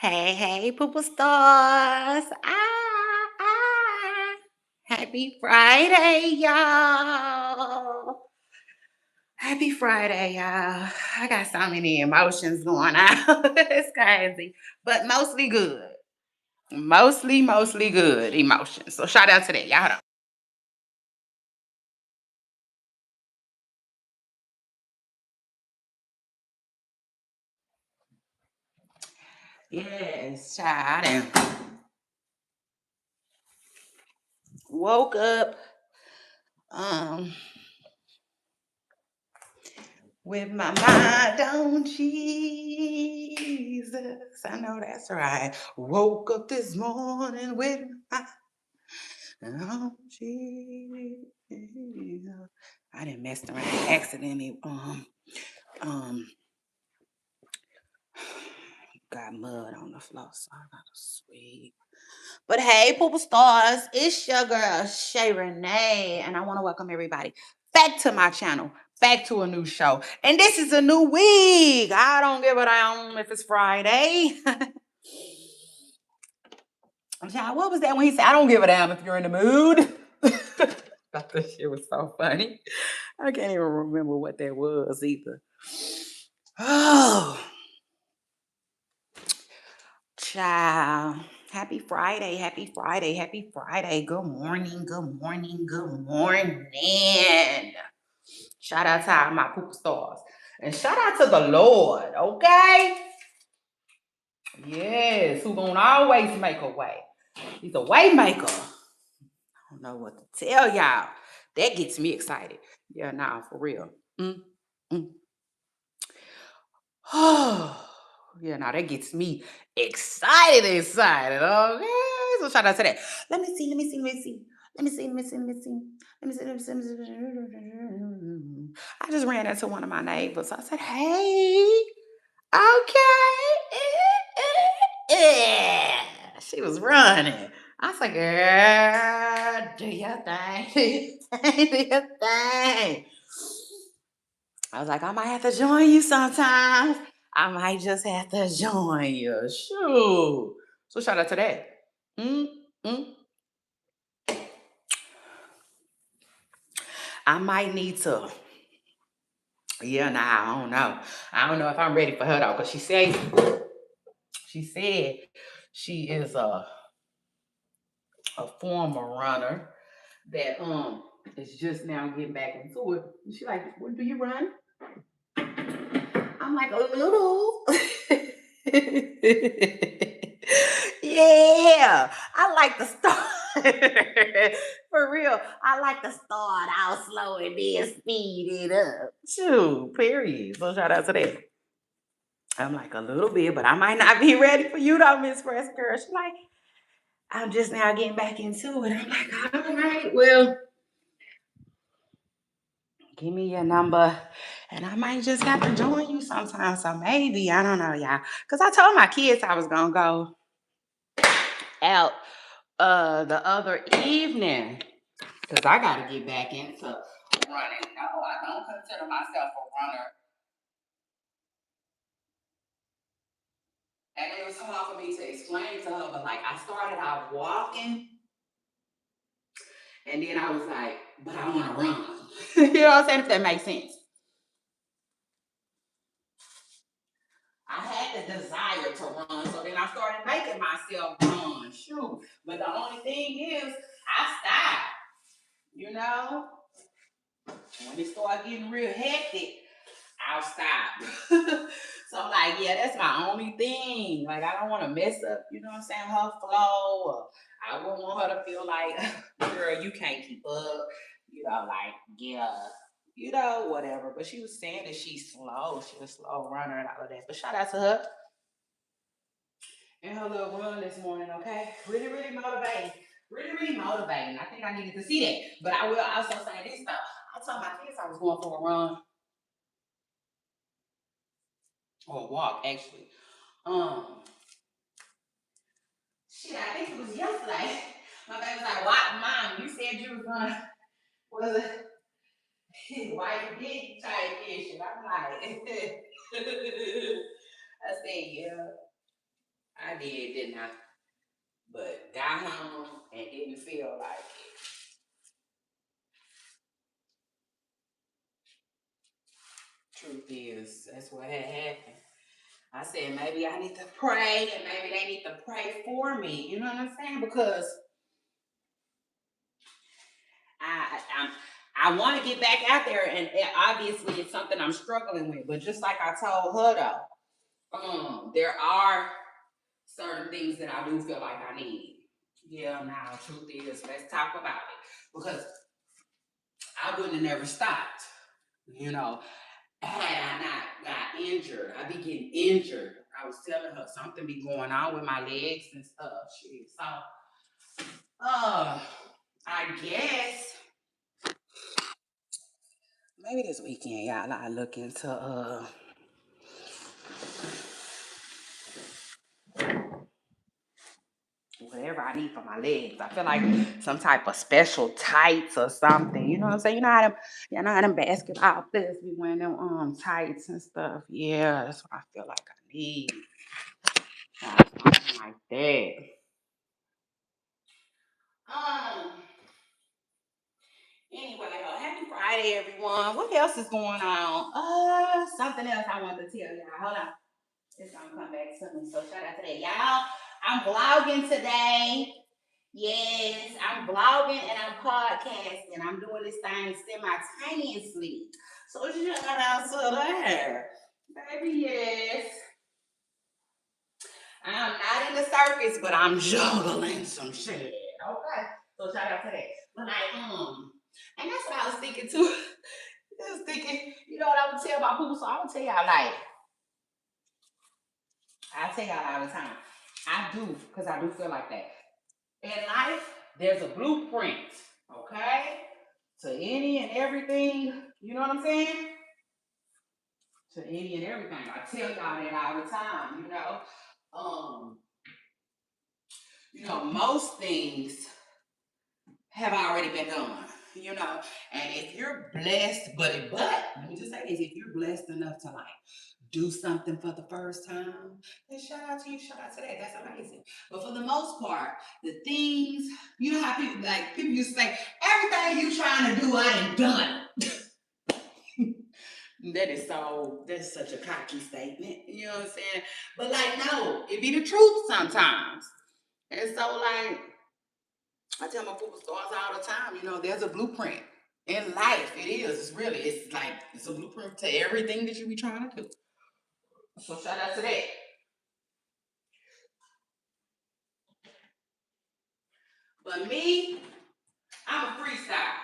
Hey, hey, poople stars. Ah. Happy Friday, y'all. Happy Friday, y'all. I got so many emotions going on. It's crazy, but mostly good. Mostly good emotions. So shout out to that. Y'all hold on. Yes, child. I done woke up um with my mind on Jesus. I know that's right. Woke up this morning with my mind on Jesus. I didn't mess around accidentally. Um, got mud on the floor, so I gotta sweep. But hey, Poople Stars, it's your girl Shay Renee, and I want to welcome everybody back to my channel, back to a new show. And this is a new week. I don't give a damn if it's Friday. Child, what was that when he said, I don't give a damn if you're in the mood? I thought that shit was so funny. I can't even remember what that was either. Oh, child. Happy Friday, happy Friday, happy Friday. Good morning, good morning, good morning. Shout out to all my poop stars. And shout out to the Lord, okay? Yes, who gonna always make a way. He's a way maker. I don't know what to tell y'all. That gets me excited. Yeah, nah, for real. Mm, mm. Oh, yeah, now that gets me excited. Okay, so shout out to that. Let me see, let me see, let me see. Let me see, let me see, let me see. Let me see, let me see, let me see. I just ran into one of my neighbors. I said, hey, okay. She was running. I said, girl, do your thing. Do your thing. I was like, I might have to join you sometimes. I might just have to join you. Shoot. So shout out to that. Mm, mm. I might need to. Yeah, nah, I don't know. I don't know if I'm ready for her though, because she said she is a former runner that is just now getting back into it. And she like, what do you run? I'm like, a little. Yeah, I like to start for real. I like to start out slow and then speed it up. Shoot, period. So shout out to that. I'm like a little bit, but I might not be ready for you though, Miss Fresh Girl. She's like, I'm just now getting back into it. I'm like, all right, well, give me your number. And I might just have to join you sometime. So maybe, I don't know, y'all. Because I told my kids I was gonna go out the other evening. Because I gotta get back into running. No, I don't consider myself a runner. And it was hard for me to explain to her, but like I started out walking and then I was like, but I wanna run. You know what I'm saying? If that makes sense. I had the desire to run, so then I started making myself run. Shoot. But the only thing is, I stopped. You know, when it started getting real hectic, I'll stop. So I'm like, yeah, that's my only thing. Like, I don't want to mess up, you know what I'm saying, her flow. Or I wouldn't want her to feel like, girl, you can't keep up. You know, like, yeah, you know, whatever. But she was saying that she's slow. She was a slow runner and all of that. But shout out to her and her little run this morning, okay? Really, really motivating. Really, really motivating. I think I needed to see that. But I will also say this though. I told my kids I was going for a run or a walk actually. Um, shit, I think it was yesterday. My baby was like, "What, mom? You said you was gonna was it why you did type fish?" And I'm like, I said, yeah. I did, didn't I? But got home and didn't feel like it. Truth is, that's what had happened. I said maybe I need to pray and maybe they need to pray for me. You know what I'm saying? Because I want to get back out there, and obviously it's something I'm struggling with. But just like I told her though, there are certain things that I do feel like I need. Yeah, now truth is, let's talk about it because I wouldn't have never stopped. You know, had I not got injured, I be getting injured. I was telling her something be going on with my legs and stuff. Shit. So, I guess maybe this weekend, y'all, I look into whatever I need for my legs. I feel like some type of special tights or something. You know what I'm saying? You know how them basketball players be wearing them tights and stuff. Yeah, that's what I feel like I need. Something like that. Um. Anyway, happy Friday, everyone. What else is going on? Something else I want to tell y'all. Hold on. It's gonna come back to me. So shout out to that. Y'all, I'm vlogging today. Yes, I'm vlogging and I'm podcasting. I'm doing this thing simultaneously. So shout out to that. Baby, yes. I'm not in the circus, but I'm juggling some shit. Okay. So shout out to that. But and that's what I was thinking too. I was thinking, you know what I would tell my people? So I would tell y'all like, I tell y'all all the time. I do, because I do feel like that. In life, there's a blueprint, okay? To any and everything, you know what I'm saying? To any and everything. I tell y'all that all the time, Um, most things have already been done, And if you're blessed, but let me just say this, if you're blessed enough to like do something for the first time, then shout out to you, shout out to that. That's amazing. But for the most part, the things, you know how people used to say, everything you trying to do, I ain't done. That's such a cocky statement. You know what I'm saying? But like, no, it be the truth sometimes. And so like, I tell my people stars all the time, there's a blueprint in life. It is. It's a blueprint to everything that you be trying to do. So shout out to that. But me, I'm a freestyle.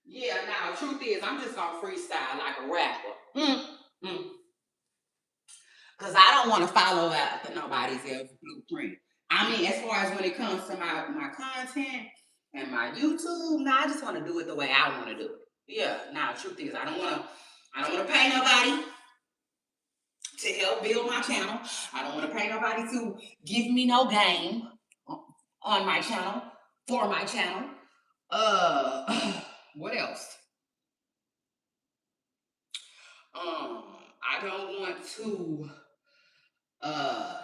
Yeah, now truth is I'm just gonna freestyle like a rapper. Mm. Cause I don't want to follow after nobody's else blueprint. I mean, as far as when it comes to my content and my YouTube, I just want to do it the way I want to do it. Yeah, now truth is I don't wanna pay nobody to help build my channel. I don't want to pay nobody to give me no game on my channel, for my channel. What else? I don't want to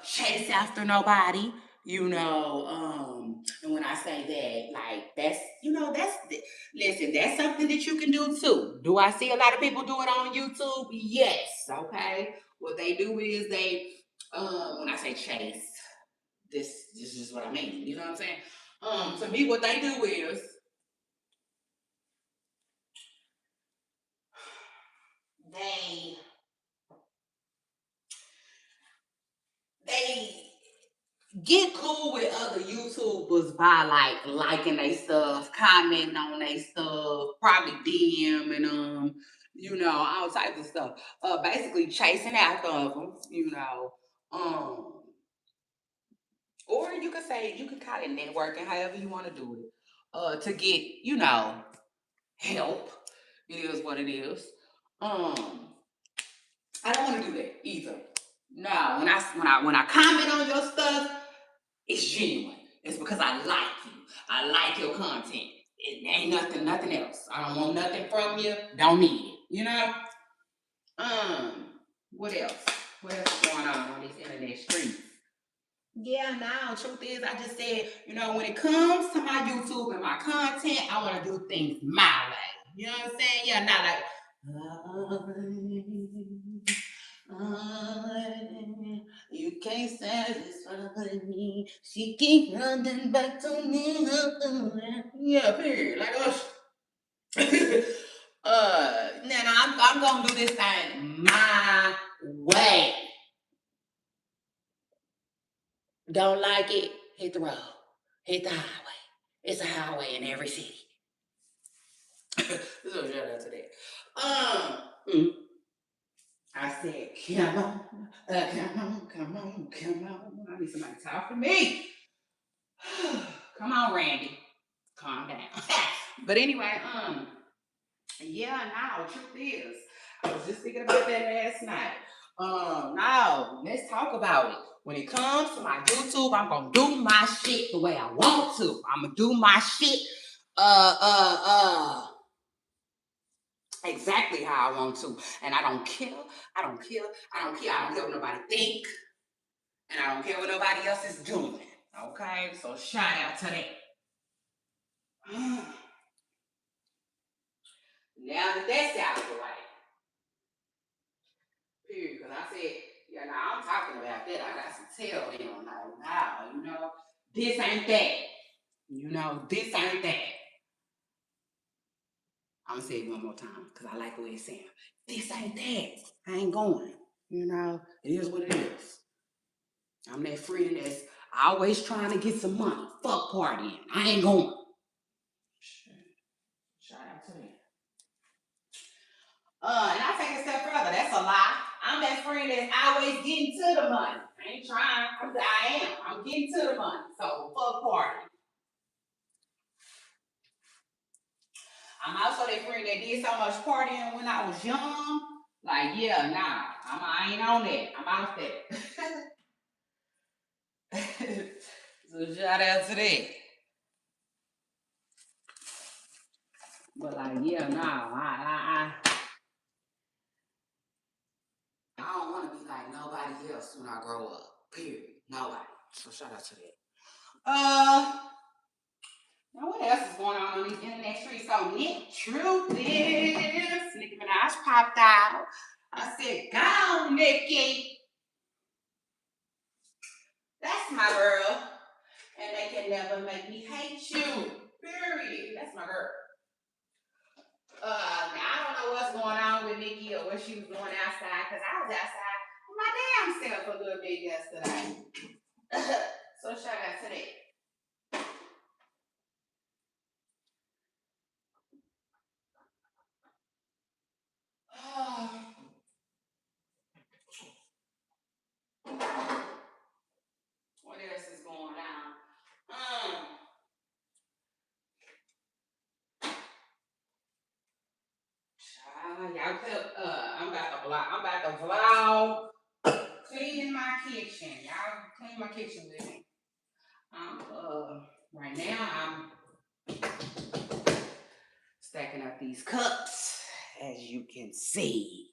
chase after nobody, and when I say that, like listen, that's something that you can do too. Do I see a lot of people do it on YouTube? Yes. Okay. What they do is when I say chase, this is what I mean. You know what I'm saying? To me, what they do is they they get cool with other YouTubers by like liking their stuff, commenting on their stuff, probably DMing them, all types of stuff. Basically chasing after them, or you could call it networking, however you want to do it. To get, help. It is what it is. Um, I don't want to do that either. No, when I comment on your stuff, it's genuine. It's because I like you. I like your content. It ain't nothing else. I don't want nothing from you. Don't need it. Um, what else? What else is going on these internet streets? Yeah, now, truth is, I just said, when it comes to my YouTube and my content, I want to do things my way. You know what I'm saying? Yeah, not like, you can't satisfy me. She keep running back to me. Yeah, period. Like, now I'm gonna do this thing my way. Don't like it? Hit the road. Hit the highway. It's a highway in every city. So shout out to that. Mm, I said, come on. I need somebody to talk to me. Come on, Randy. Calm down. But anyway, yeah, now truth is, I was just thinking about that last night. Now let's talk about it. When it comes to my YouTube, I'm gonna do my shit the way I want to. I'm gonna do my shit exactly how I want to. And I don't care. I don't care what nobody think. And I don't care what nobody else is doing. Okay? So shout out to that. Now that that's out of the way. Period. Because I said, yeah, now I'm talking about that. I got some tail in on now, this ain't that. This ain't that. I'm gonna say it one more time because I like the way it sounds. This ain't that. I ain't going. It is what it is. I'm that friend that's always trying to get some money. Fuck partying. I ain't going. Shout out to me. And I take it a step further. That's a lie. I'm that friend that's always getting to the money. I ain't trying. I am. I'm getting to the money. So fuck party. I'm also that friend that did so much partying when I was young. Like, yeah, nah. I ain't on that. I'm out there. So shout out to that. But like, yeah, nah. I don't want to be like nobody else when I grow up. Period. Nobody. So shout out to that. Now what else is going on these internet streets? So Nick, truth is, Nicki Minaj popped out. I said, go, Nicki. That's my girl. And they can never make me hate you. Period. That's my girl. Now I don't know what's going on with Nicki or what she was doing outside, because I was outside my damn self a little bit yesterday. So shout out to that. What else is going on? Y'all could, I'm about to vlog cleaning my kitchen. Y'all clean my kitchen with me. Right now I'm stacking up these cups, as you can see.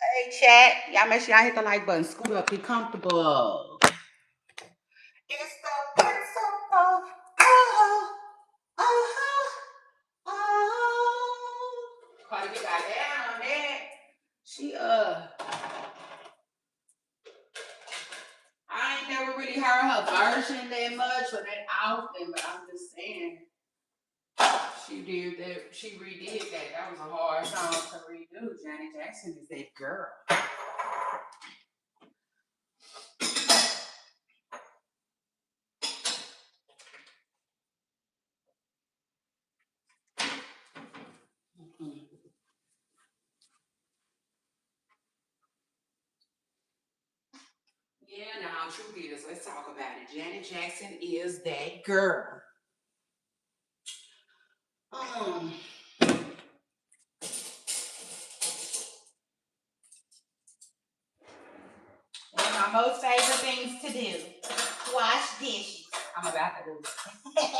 Hey chat, y'all make sure y'all hit the like button. Scoot up, be comfortable. It's the principle. Cardi B got down on that. She I ain't never really heard her version that much or that often, but I'm just saying she did that. She redid that. That was a hard song to redo. Janet Jackson is that girl. Yeah, now truth is, let's talk about it. Janet Jackson is that girl. One of my most favorite things to do: wash dishes. I'm about to do it.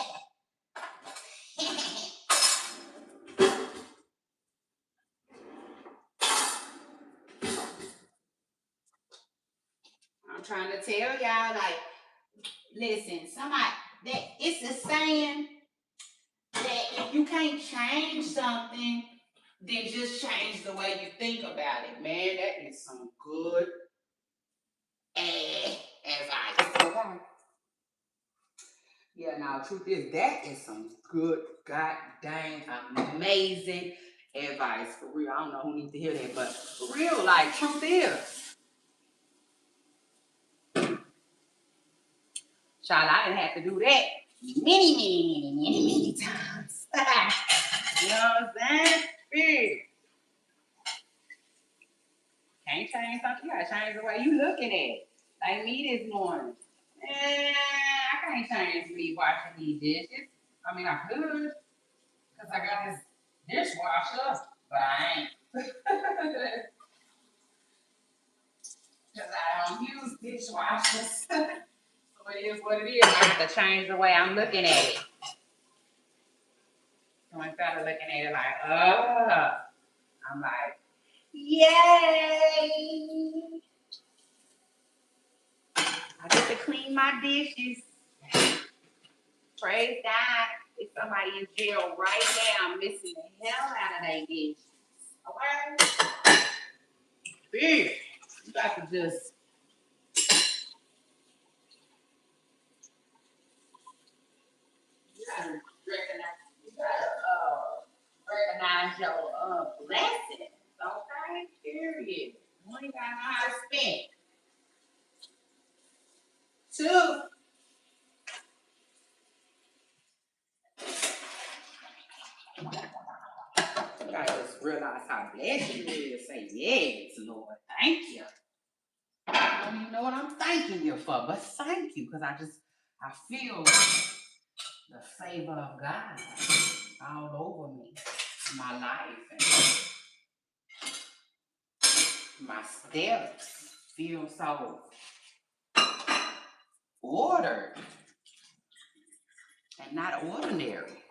trying to tell y'all, like, listen, somebody, that it's a saying that if you can't change something, then just change the way you think about it. Man, that is some good advice. Okay. Yeah, now truth is that is some good, god dang, amazing advice. For real. I don't know who needs to hear that, but for real, like, truth is. Child, I didn't have to do that many times. You know what I'm saying? Big. Can't change something. You gotta change the way you looking at it. Like me this morning. I can't change me washing these dishes. I mean, I could, because I got this dishwasher, but I ain't. Because I don't use dishwashers. So it is what it is. I have to change the way I'm looking at it. So instead of looking at it like, I'm like, yay! I get to clean my dishes. Praise God. If somebody in jail right now, I'm missing the hell out of their dishes. Okay? Big. You got to just. You gotta recognize your blessings. Okay? Period. One, you gotta know how to spend. Two, you gotta just realize how blessed you is. Say, yes, Lord, thank you. I don't even know what I'm thanking you for, but thank you, because I feel the favor of God all over me, my life, and my steps feel so ordered and not ordinary.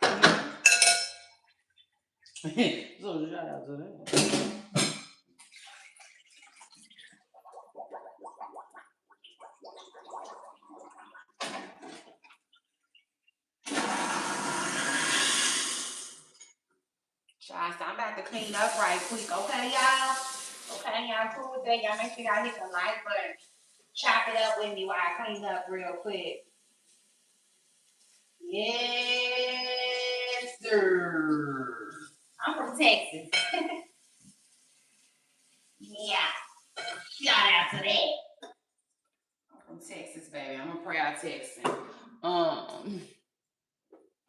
So shout out to them. So I'm about to clean up right quick, okay, y'all? Okay, y'all cool with that? Y'all make sure y'all hit the like button. Chop it up with me while I clean up real quick. Yes, sir. I'm from Texas. Yeah. Shout out to that. I'm from Texas, baby. I'm a proud Texan.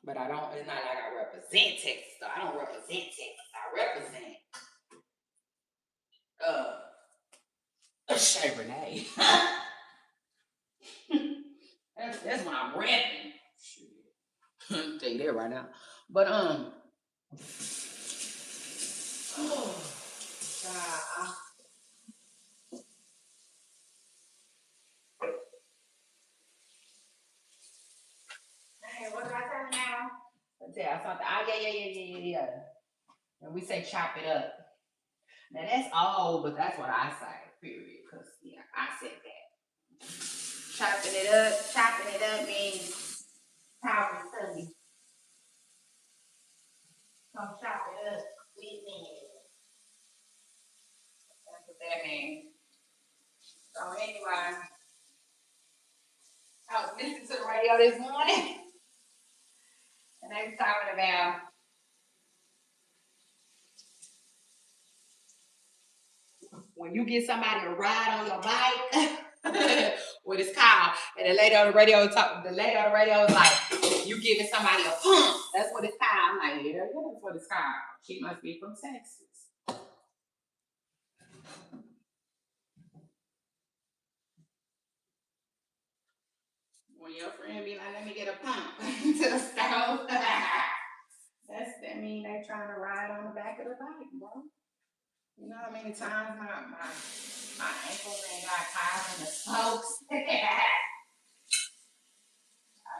But I don't, it's not like I represent Texas, though. I don't represent Texas. I represent Shay Renee. that's when I'm repping. I'll tell you that right now. But oh, God, hey, what did I tell you now? Let's tell you something. Yeah. And we say chop it up. Now that's all, but that's what I say, period. Because, yeah, I said that. Chopping it up means talking to me. Come chop it up with me. That's what that means. So anyway, I was listening to the radio this morning, and they were talking about when you get somebody to ride on your bike, what it's called, and the lady on the radio was like, you giving somebody a pump. That's what it's called. I'm like, yeah, that's what it's called. She must be from Texas. When your friend be like, let me get a pump to the stove, that mean they trying to ride on the back of the bike, bro. You know how many times my ankles ain't got caught in the spokes? I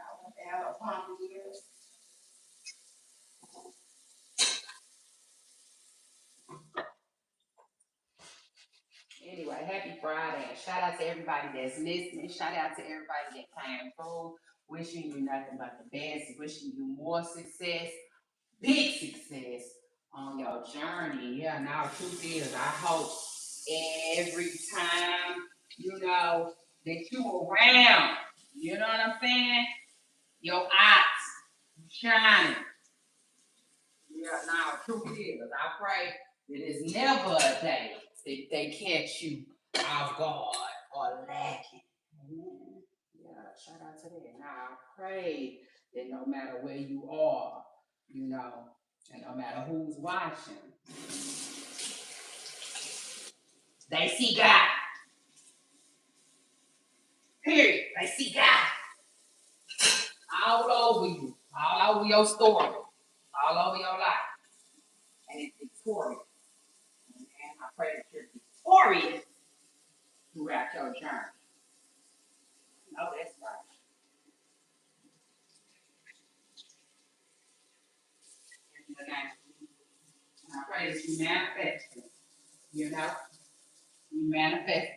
don't want to have a pump here. Anyway, happy Friday. And shout out to everybody that's listening. Shout out to everybody that came through. Wishing you nothing but the best. Wishing you more success, big success on your journey. Yeah, now the truth is, I hope every time, that you around, you know what I'm saying? Your eyes shining. Yeah, now the truth is, I pray that it's never a day that they catch you off guard or lacking. Amen. Yeah, shout out to that. Now I pray that no matter where you are, and no matter who's watching, they see God. Period. They see God all over you, all over your story, all over your life. And it's victorious. And I pray that you're victorious throughout your journey. No, that's right. And I pray that you manifest it. You know, you manifest it.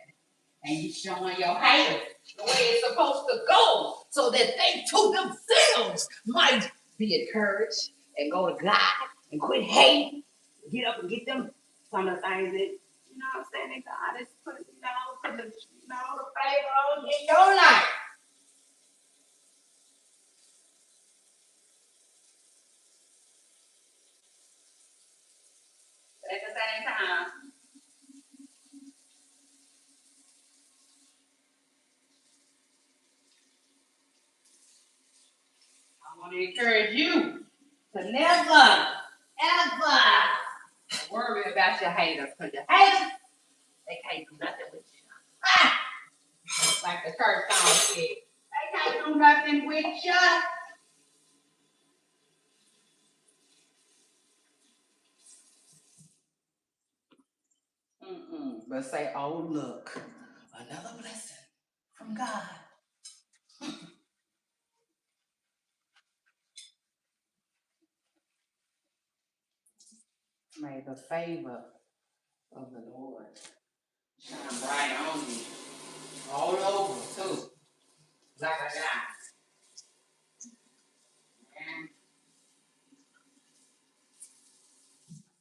And you showing your haters the way it's supposed to go so that they to themselves might be encouraged and go to God and quit hating. Get up and get them some of the things that, what I'm saying, that God is putting, the favor in your life. But at the same time, I want to encourage you to never, ever worry about your haters. Because your haters, they can't do nothing with you. Ah! Like the church song said, they can't do nothing with you. But say, oh, look, another blessing from God. May the favor of the Lord shine bright on you. All over, too. Like I got. And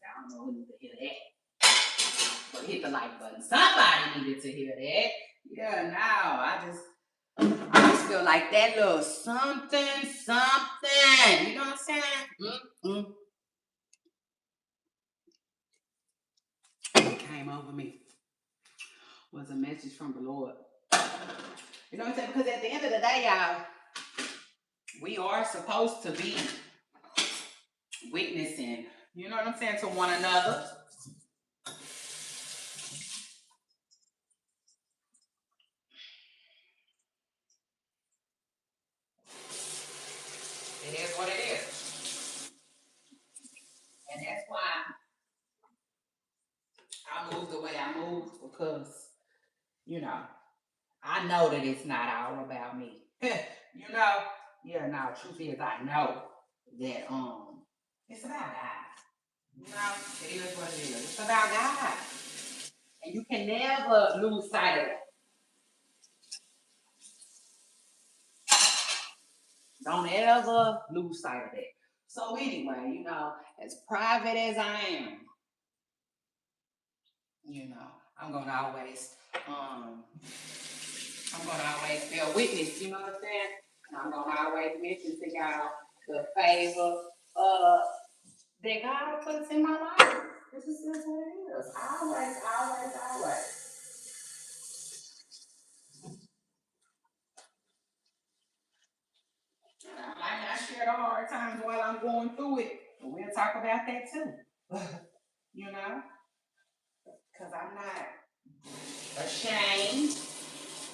I don't know who needs to hear that. But hit the like button. Somebody needed to hear that. Yeah, now I just feel like that little something. You know what I'm saying? It came over me. Was a message from the Lord. You know what I'm saying? Because at the end of the day, y'all, we are supposed to be witnessing, you know what I'm saying, to one another. It is what it is. And that's why I move the way I move, because, I know that it's not all about me. Yeah, now truth is I know that it's about God. It is what it is. It's about God. And you can never lose sight of it. Don't ever lose sight of it. So anyway, as private as I am, I'm gonna always be a witness, you know what I'm saying? And I'm gonna always mention to y'all the favor that God puts in my life. This is just what it is. Always. I might not share the hard times while I'm going through it, but we'll talk about that too. you know, because I'm not ashamed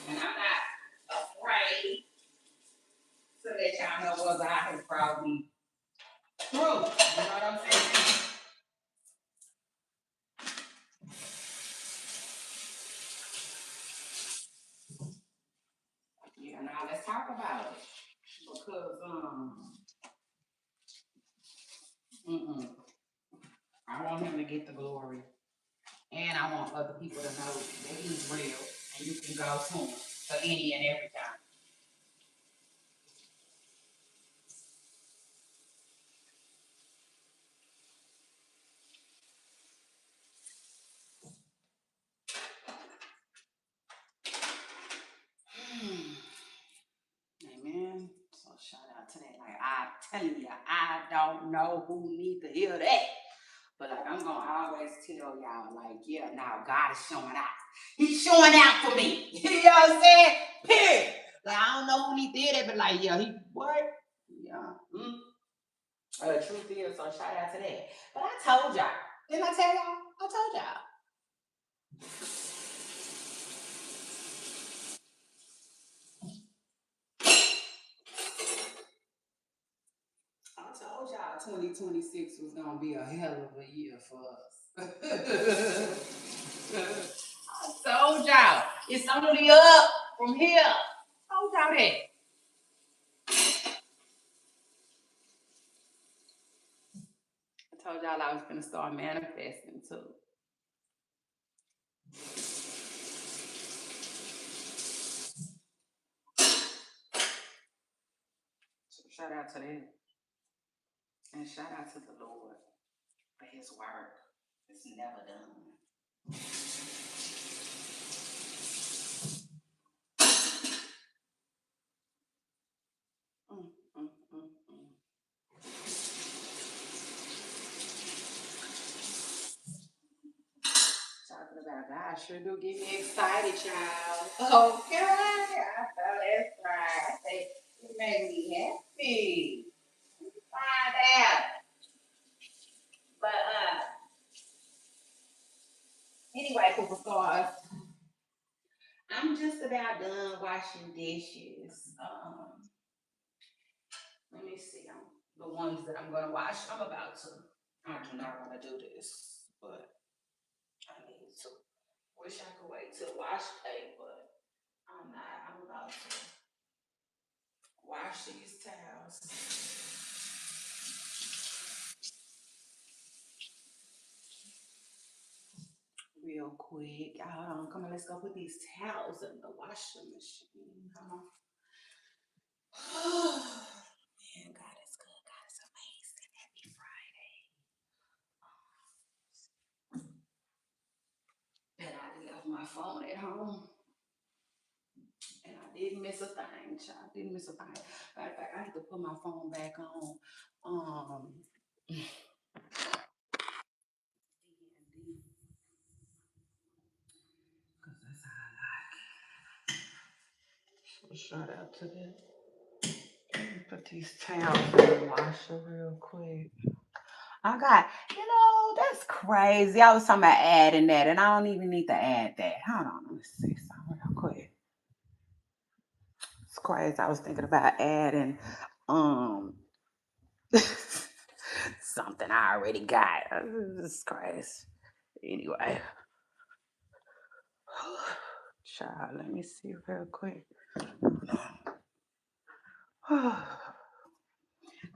and I'm not afraid to let y'all know what God has brought me through. You know what I'm saying? Yeah, now let's talk about it. Because I want him to get the glory. And I want other people to know that he's real and you can go to him for any and everything. Amen. So shout out to that. Like I'm telling you, I don't know who needs to hear that. But like I'm gonna always tell y'all, like, yeah, now God is showing out. He's showing out for me. You know what I'm saying? Period. Like I don't know when he did it, but like, yeah, he what? Yeah. The truth is, so shout out to that. But I told y'all. Didn't I tell y'all? I told y'all. I told y'all 2026 was gonna be a hell of a year for us. I told y'all. It's only up from here. I told y'all that. I told y'all I was gonna start manifesting too. So shout out to them. And shout out to the Lord for his work. It's never done. Mm, mm, mm, mm. Talking about God sure do get me excited, child. Okay, I know that's right. I say it made me happy. Find out. But anyway, people stars. I'm just about done washing dishes. Let me see. The ones that I'm gonna wash. I'm about to. I do not want to do this, but I need to. Wish I could wait till wash day, but I'm not. I'm about to wash these towels real quick. Hold on, come on, let's go put these towels in the washing machine. Come on. Man, God is good. God is amazing. Happy Friday. And I left my phone at home. And I didn't miss a thing, child. Didn't miss a thing. Matter of fact, I had to put my phone back on. Because that's how I like it. So shout out to them. Put these towels in the washer real quick. I got, that's crazy. I was talking about adding that, and I don't even need to add that. Hold on, let me see something real quick. It's crazy. I was thinking about adding um something I already got. It's crazy. Anyway. Child, let me see real quick.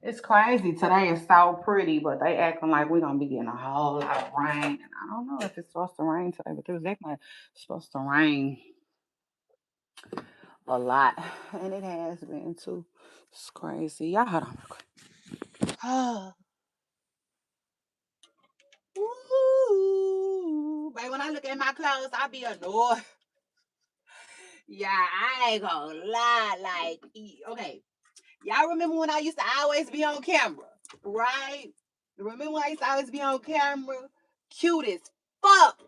It's crazy. Today is so pretty, but they acting like we're gonna be getting a whole lot of rain. And I don't know if it's supposed to rain today, but it was acting like it's supposed to rain a lot. And it has been too. It's crazy. Y'all hold on real quick. Ooh, babe, when I look at my clothes, I be annoyed. Yeah, I ain't gonna lie. Like, okay, y'all remember when I used to always be on camera, right? Remember when I used to always be on camera? Cute as fuck,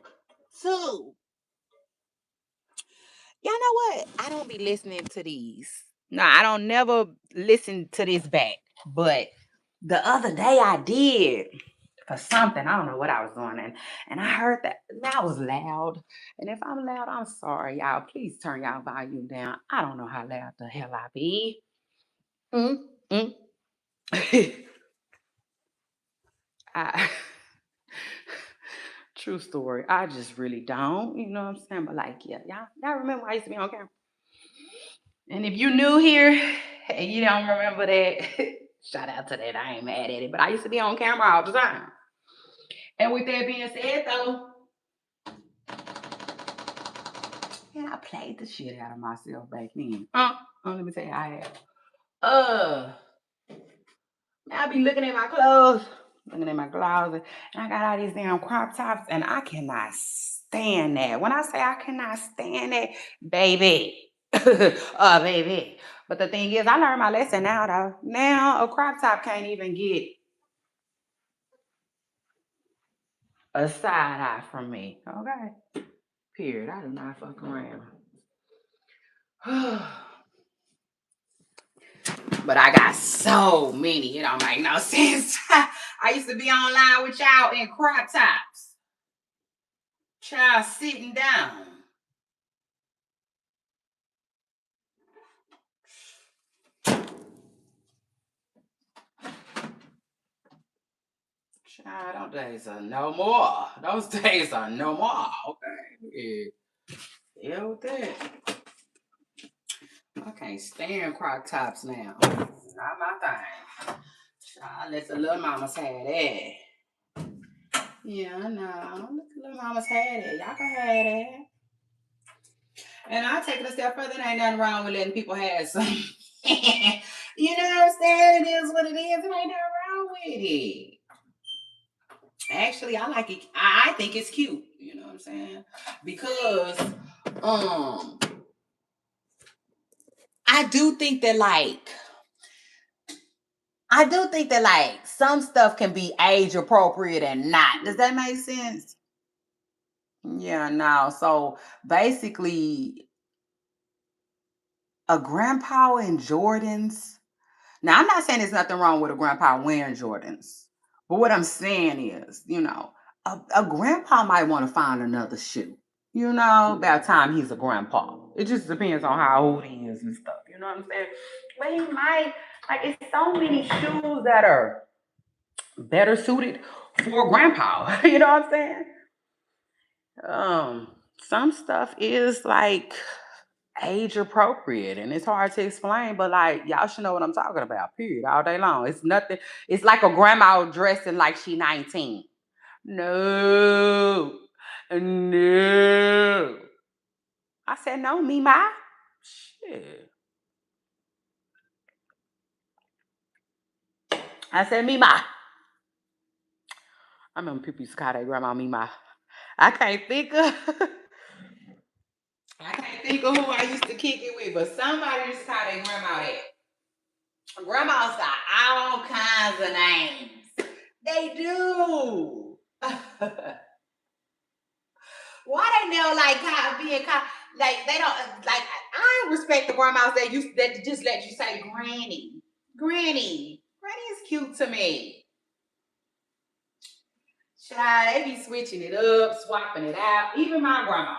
too. Y'all know what? I don't be listening to these. No, I don't never listen to this back. But the other day I did for something. I don't know what I was doing. And I heard that. I was loud. And if I'm loud, I'm sorry, y'all. Please turn y'all volume down. I don't know how loud the hell I be. Mm, mm. I, true story. I just really don't. You know what I'm saying? But like, yeah, y'all remember I used to be on camera. And if you new here and you don't remember that, shout out to that. I ain't mad at it. But I used to be on camera all the time. And with that being said, though, And I played the shit out of myself back then. Let me tell you how I have. Uh, I be looking at my clothes, looking at my closet, and I got all these damn crop tops, and I cannot stand that. When I say I cannot stand it, baby, baby. But the thing is, I learned my lesson now, though. Now a crop top can't even get a side eye from me. Okay. Period. I do not fuck around. But I got so many, it don't make no sense. I used to be online with y'all in crop tops. Child sitting down. Child, those days are no more. Those days are no more. Okay. Yeah, with that. I can't stand crop tops now. Not my thing. Child, let the little mamas have that. Yeah, I know. Look, little mamas had it. Y'all can have that. And I'll take it a step further. There ain't nothing wrong with letting people have some. You know what I'm saying? It is what it is. It ain't nothing wrong with it. Actually, I like it. I think it's cute. You know what I'm saying? Because I do think that some stuff can be age appropriate and not. Does that make sense? Yeah, no. So basically, a grandpa in Jordans. Now, I'm not saying there's nothing wrong with a grandpa wearing Jordans, but what I'm saying is, a grandpa might want to find another shoe. By the time he's a grandpa. It just depends on how old he is and stuff. You know what I'm saying? But he might, it's so many shoes that are better suited for a grandpa. You know what I'm saying? Um, some stuff is age appropriate and it's hard to explain, but y'all should know what I'm talking about, period, all day long. It's nothing, it's like a grandma dressing like she 19. No, no. I said no, me my shit. I said me my. I remember people used to call that grandma me my. I can't think of I can't think of who I used to kick it with, but somebody used to call their grandma that. Grandma's got all kinds of names. They do. Why they never being called they don't I respect the grandmas that just let you say granny. Granny. Granny is cute to me. Child, they be switching it up, swapping it out. Even my grandma.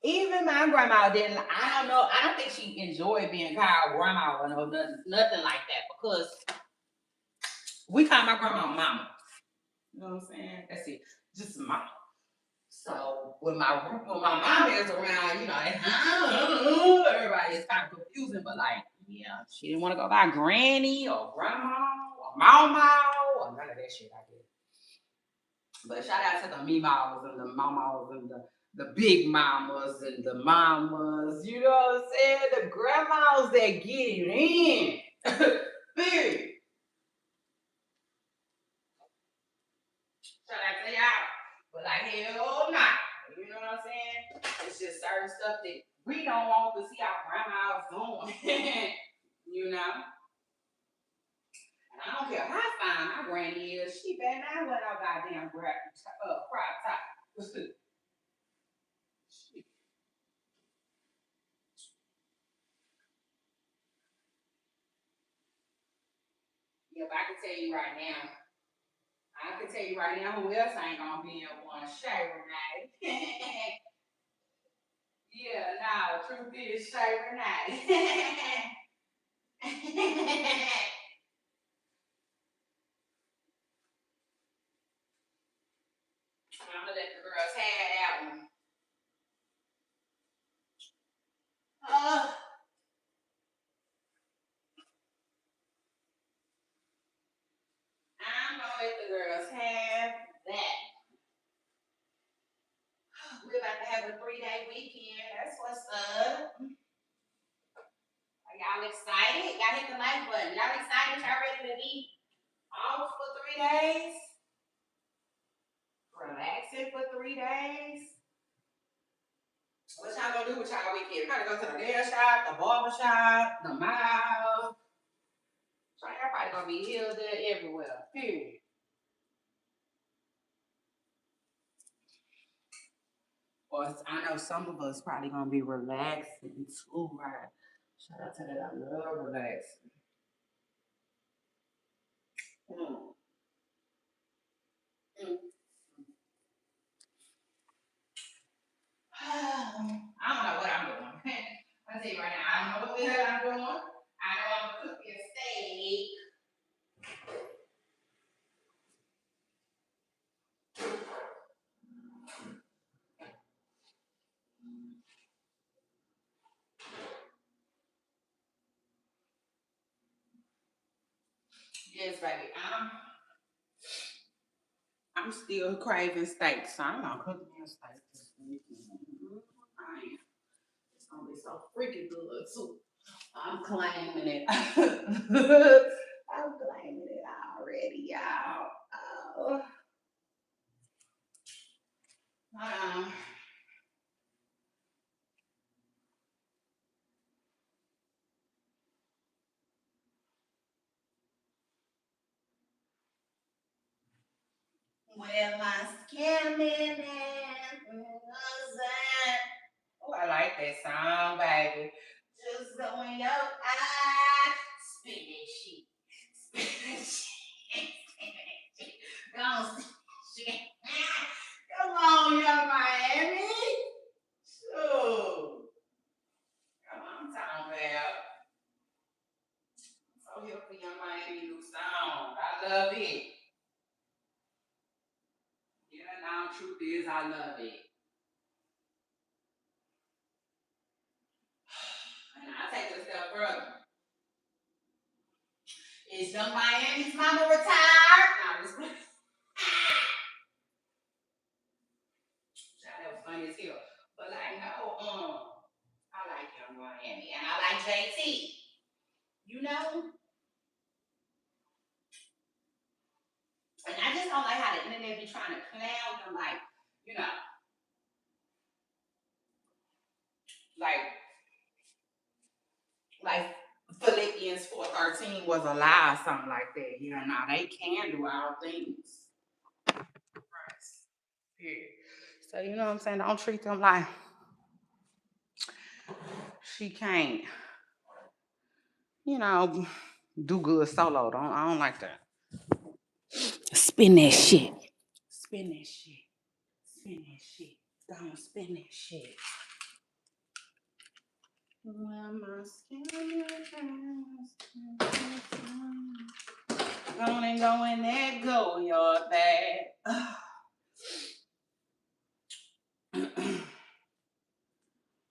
Even my grandma didn't. I don't know. I don't think she enjoyed being called grandma or nothing like that because we call my grandma mama. You know what I'm saying? That's it. Just mama. So when my mom is around, everybody is kind of confusing, but yeah, she didn't want to go by granny or grandma or mama or none of that shit I did. But shout out to the meemaws and the mamas and the big mamas and the mamas, you know what I'm saying? The grandmas that get it in. Big. Shout out to y'all. But hell nah. You know what I'm saying? It's just certain stuff that we don't want to see our grandmas doing. you know? And I don't care how fine my granny is. She better not wear no goddamn crop top. Yep, I can tell you right now who else ain't gonna be in one. Shay Renee. Yeah, no, truth is Shay Renee. I'm gonna let the girls have that one. Uh, I'm gonna let the girls have that. weekend. That's what's up. Are y'all excited? Y'all hit the like button. Y'all excited? Y'all ready to be off for 3 days? Relaxing for 3 days? What y'all gonna do with y'all weekend? Probably go to the nail shop, the barber shop, the mall. So y'all probably gonna be here, there, everywhere. Period. Or I know some of us probably gonna be relaxing too, right? Shout out to that. I love relaxing. Mm. Mm. I don't know what I'm doing. I'll tell you right now, I don't know what the hell I'm doing. I know I'm gonna cook me a steak. Yes, baby. I'm still craving steak, so I'm gonna cook me a steak this weekend. I am. It's gonna be so freaking good too. I'm claiming it. I'm claiming it already, y'all. Oh. Um, well, my scamming oh, I like that song, baby. Just go in your eye, spin that shit. Spin that shit. Spin that shit. Go on, spin that shit. Come on, young Miami. Sure. Come on, I'm talking about. So here for young Miami new song. I love it. Yeah, now truth is I love it. And I take it a step further. Is young Miami's mama retired? No, just that was funny as hell. But like no, I like young Miami and I like JT. You know? And I just don't like how the internet be trying to clown them like, you know, like like Philippians 4:13 was a lie or something like that. You know, now they can do all things. Christ. Period. So you know what I'm saying? Don't treat them like she can't, you know, do good solo. I don't like that. Spin that shit. Spin that shit. Spin that shit. Don't spin that shit. Well, my skin gonna go and let go your bad.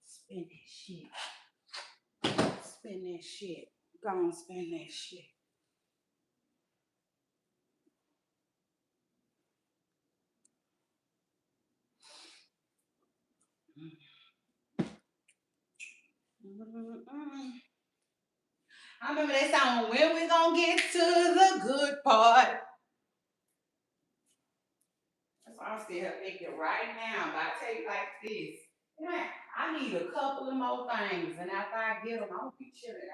Spin that shit. Spin that shit. Go on, spin that shit. I remember that song, when we gonna get to the good part. That's why I'm still thinking right now, but I tell you like this. Yeah, I need a couple of more things, and after I get them, I'll be chilling.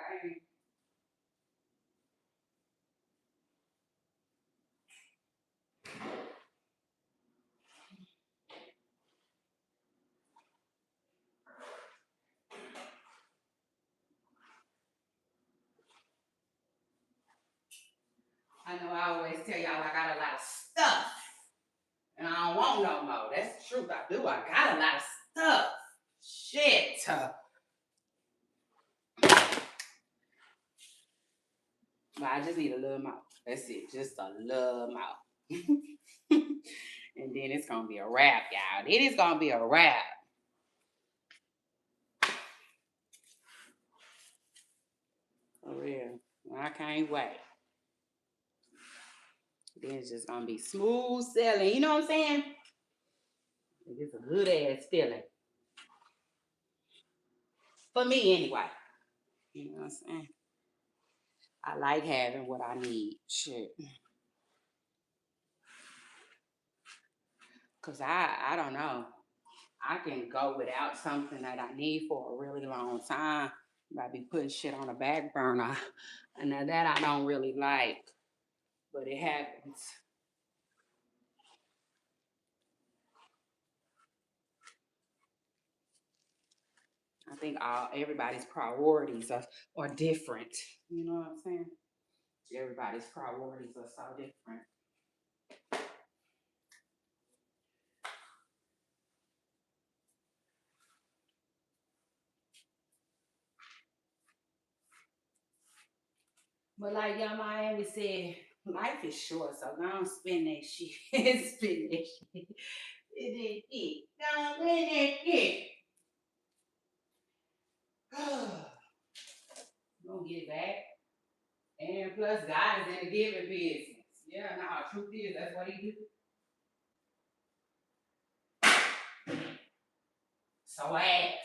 I know I always tell y'all I got a lot of stuff, and I don't want no more. That's the truth. I do. I got a lot of stuff. Shit. But I just need a little more. That's it. Just a little more. And then it's gonna be a wrap, y'all. It is gonna be a wrap. For real. I can't wait. Then it's just gonna be smooth sailing. You know what I'm saying? It's a good ass feeling. For me anyway. You know what I'm saying? I like having what I need. Shit. Cause I don't know. I can go without something that I need for a really long time. I be putting shit on the back burner. And now that I don't really like. But it happens. I think everybody's priorities are different. You know what I'm saying? Everybody's priorities are so different. But like Young Miami said, life is short, so don't spend that shit. Spend that shit. It is it. Don't spend that shit. Gonna get it back. And plus, God is in the giving business. Yeah, no, truth is, that's what he do. So ask.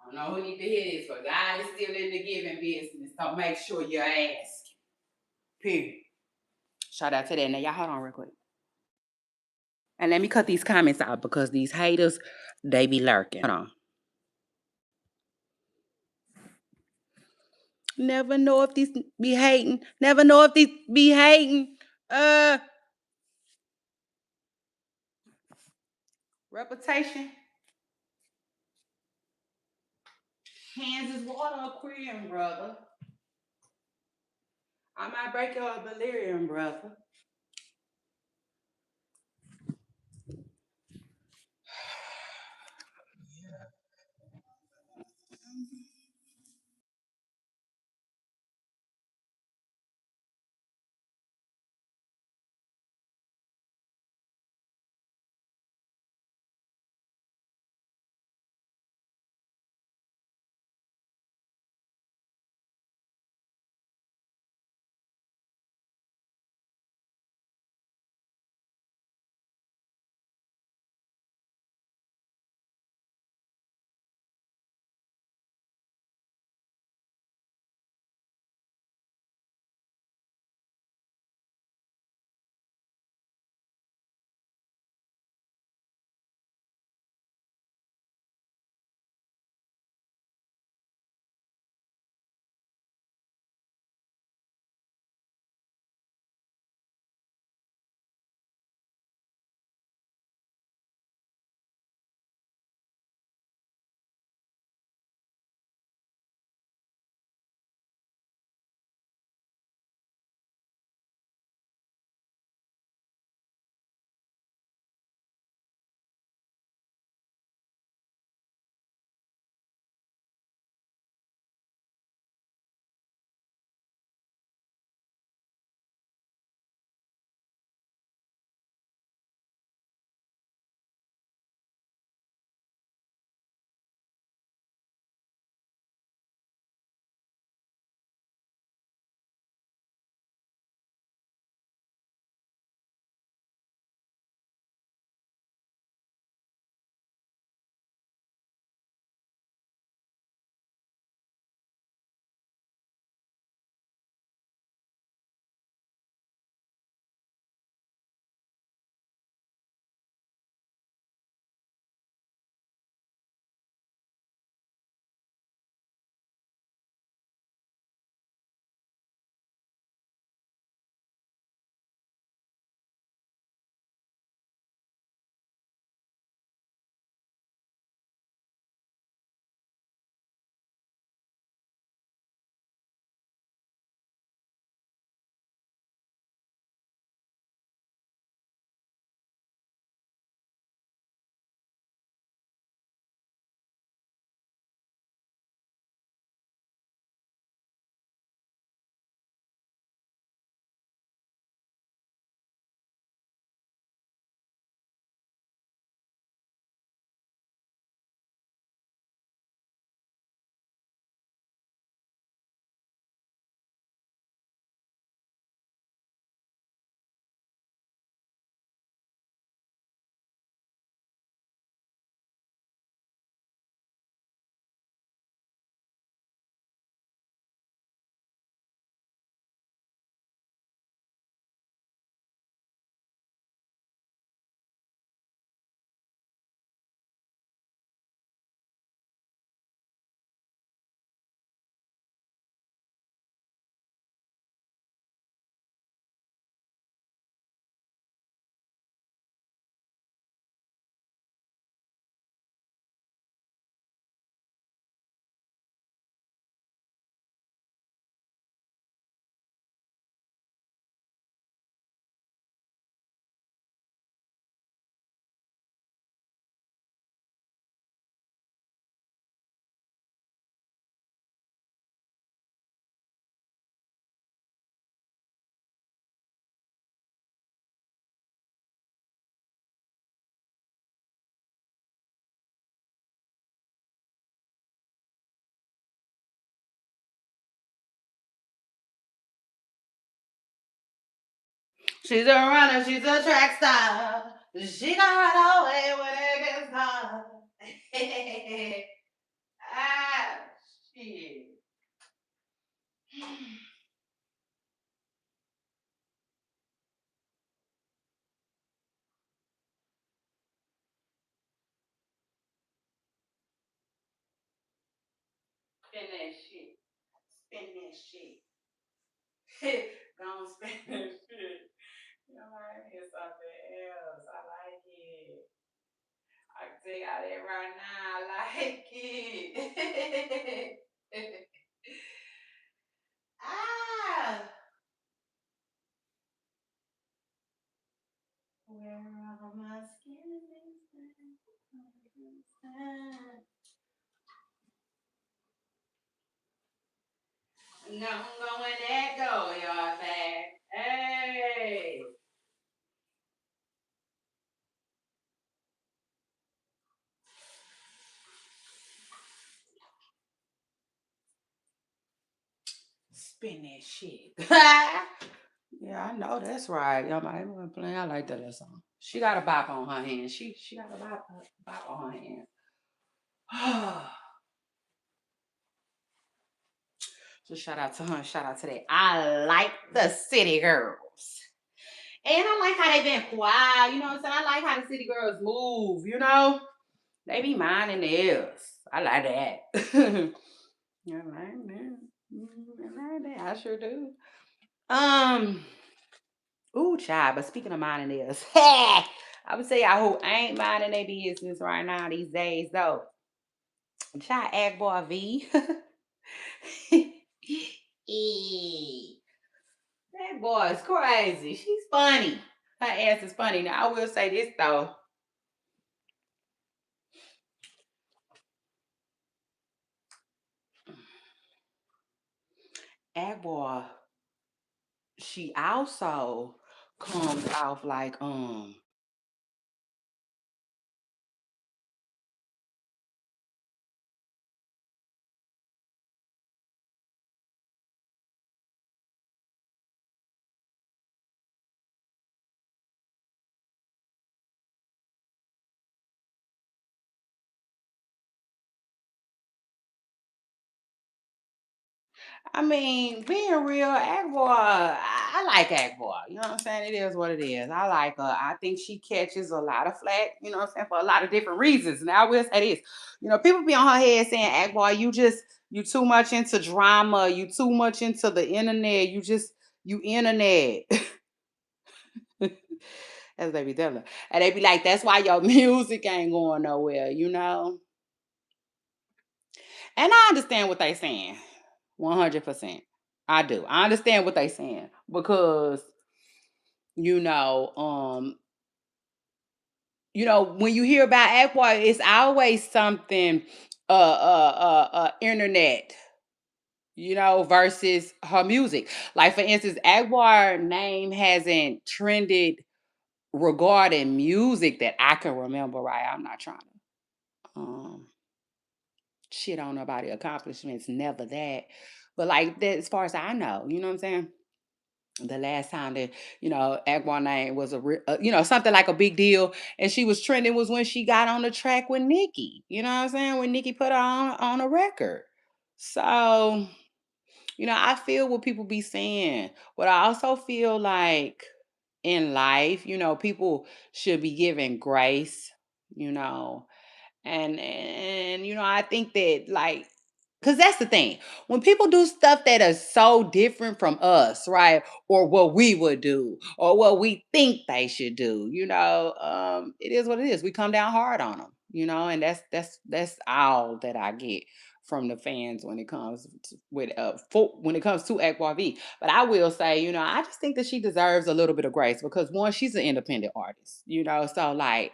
I don't know who need to hear this, but God is still in the giving business. So make sure you ask. Period. Shout out to that. Now, y'all hold on real quick. And let me cut these comments out because these haters, they be lurking. Hold on. Never know if these be hating. Never know if these be hating. Reputation. Hands is water aquarium, brother. I might break your delirium, brother. She's a runner, she's a track star. She gonna run away when it gets hard. Ah, shit. Spin that shit. Spin that shit. Don't spin that shit. You know, I hear something else. I like it. I can tell y'all that right now. I like it. Ah. Where all my skin is. No, I'm going that go, y'all say. Hey. Spin that shit. Yeah, I know that's right. Y'all might even playing. I like that song. She got a bop on her hand. She got a bop on her hand. So shout out to her. Shout out to that. I like the city girls. And I like how they been quiet. You know what I'm saying? I like how the city girls move, you know? They be minding theirs. I like that. I like that. I like that. I sure do. Um, ooh, child, but speaking of minding theirs, I would say y'all who ain't minding their business right now these days, though. Child, Akbar V. Eh, that boy is crazy. She's funny. Her ass is funny. Now, I will say this, though. Akbar, she also comes off like, I mean, being real, Akbar, I like Akbar. You know what I'm saying? It is what it is. I like her. I think she catches a lot of flack, you know what I'm saying, for a lot of different reasons. Now, I will say this. You know, people be on her head saying, Akbar, you too much into drama. You too much into the internet. You internet. As they be telling her. And they be like, that's why your music ain't going nowhere, you know? And I understand what they saying. 100%. I do. I understand what they saying because you know, when you hear about Aqua, it's always something internet, versus her music. Like for instance, Aqua name hasn't trended regarding music that I can remember, right? I'm not trying to shit on nobody accomplishments, never that. But like that as far as I know, you know what I'm saying? The last time that Akbar name was something like a big deal, and she was trending was when she got on the track with Nicki. You know what I'm saying? When Nicki put her on a record. So I feel what people be saying, but I also feel like in life, people should be given grace. You know, and I think that like because that's the thing. When people do stuff that is so different from us, right? Or what we would do, or what we think they should do, it is what it is. We come down hard on them, and that's all that I get from the fans when it comes when it comes to Akbar V. But I will say, I just think that she deserves a little bit of grace because one, she's an independent artist, so like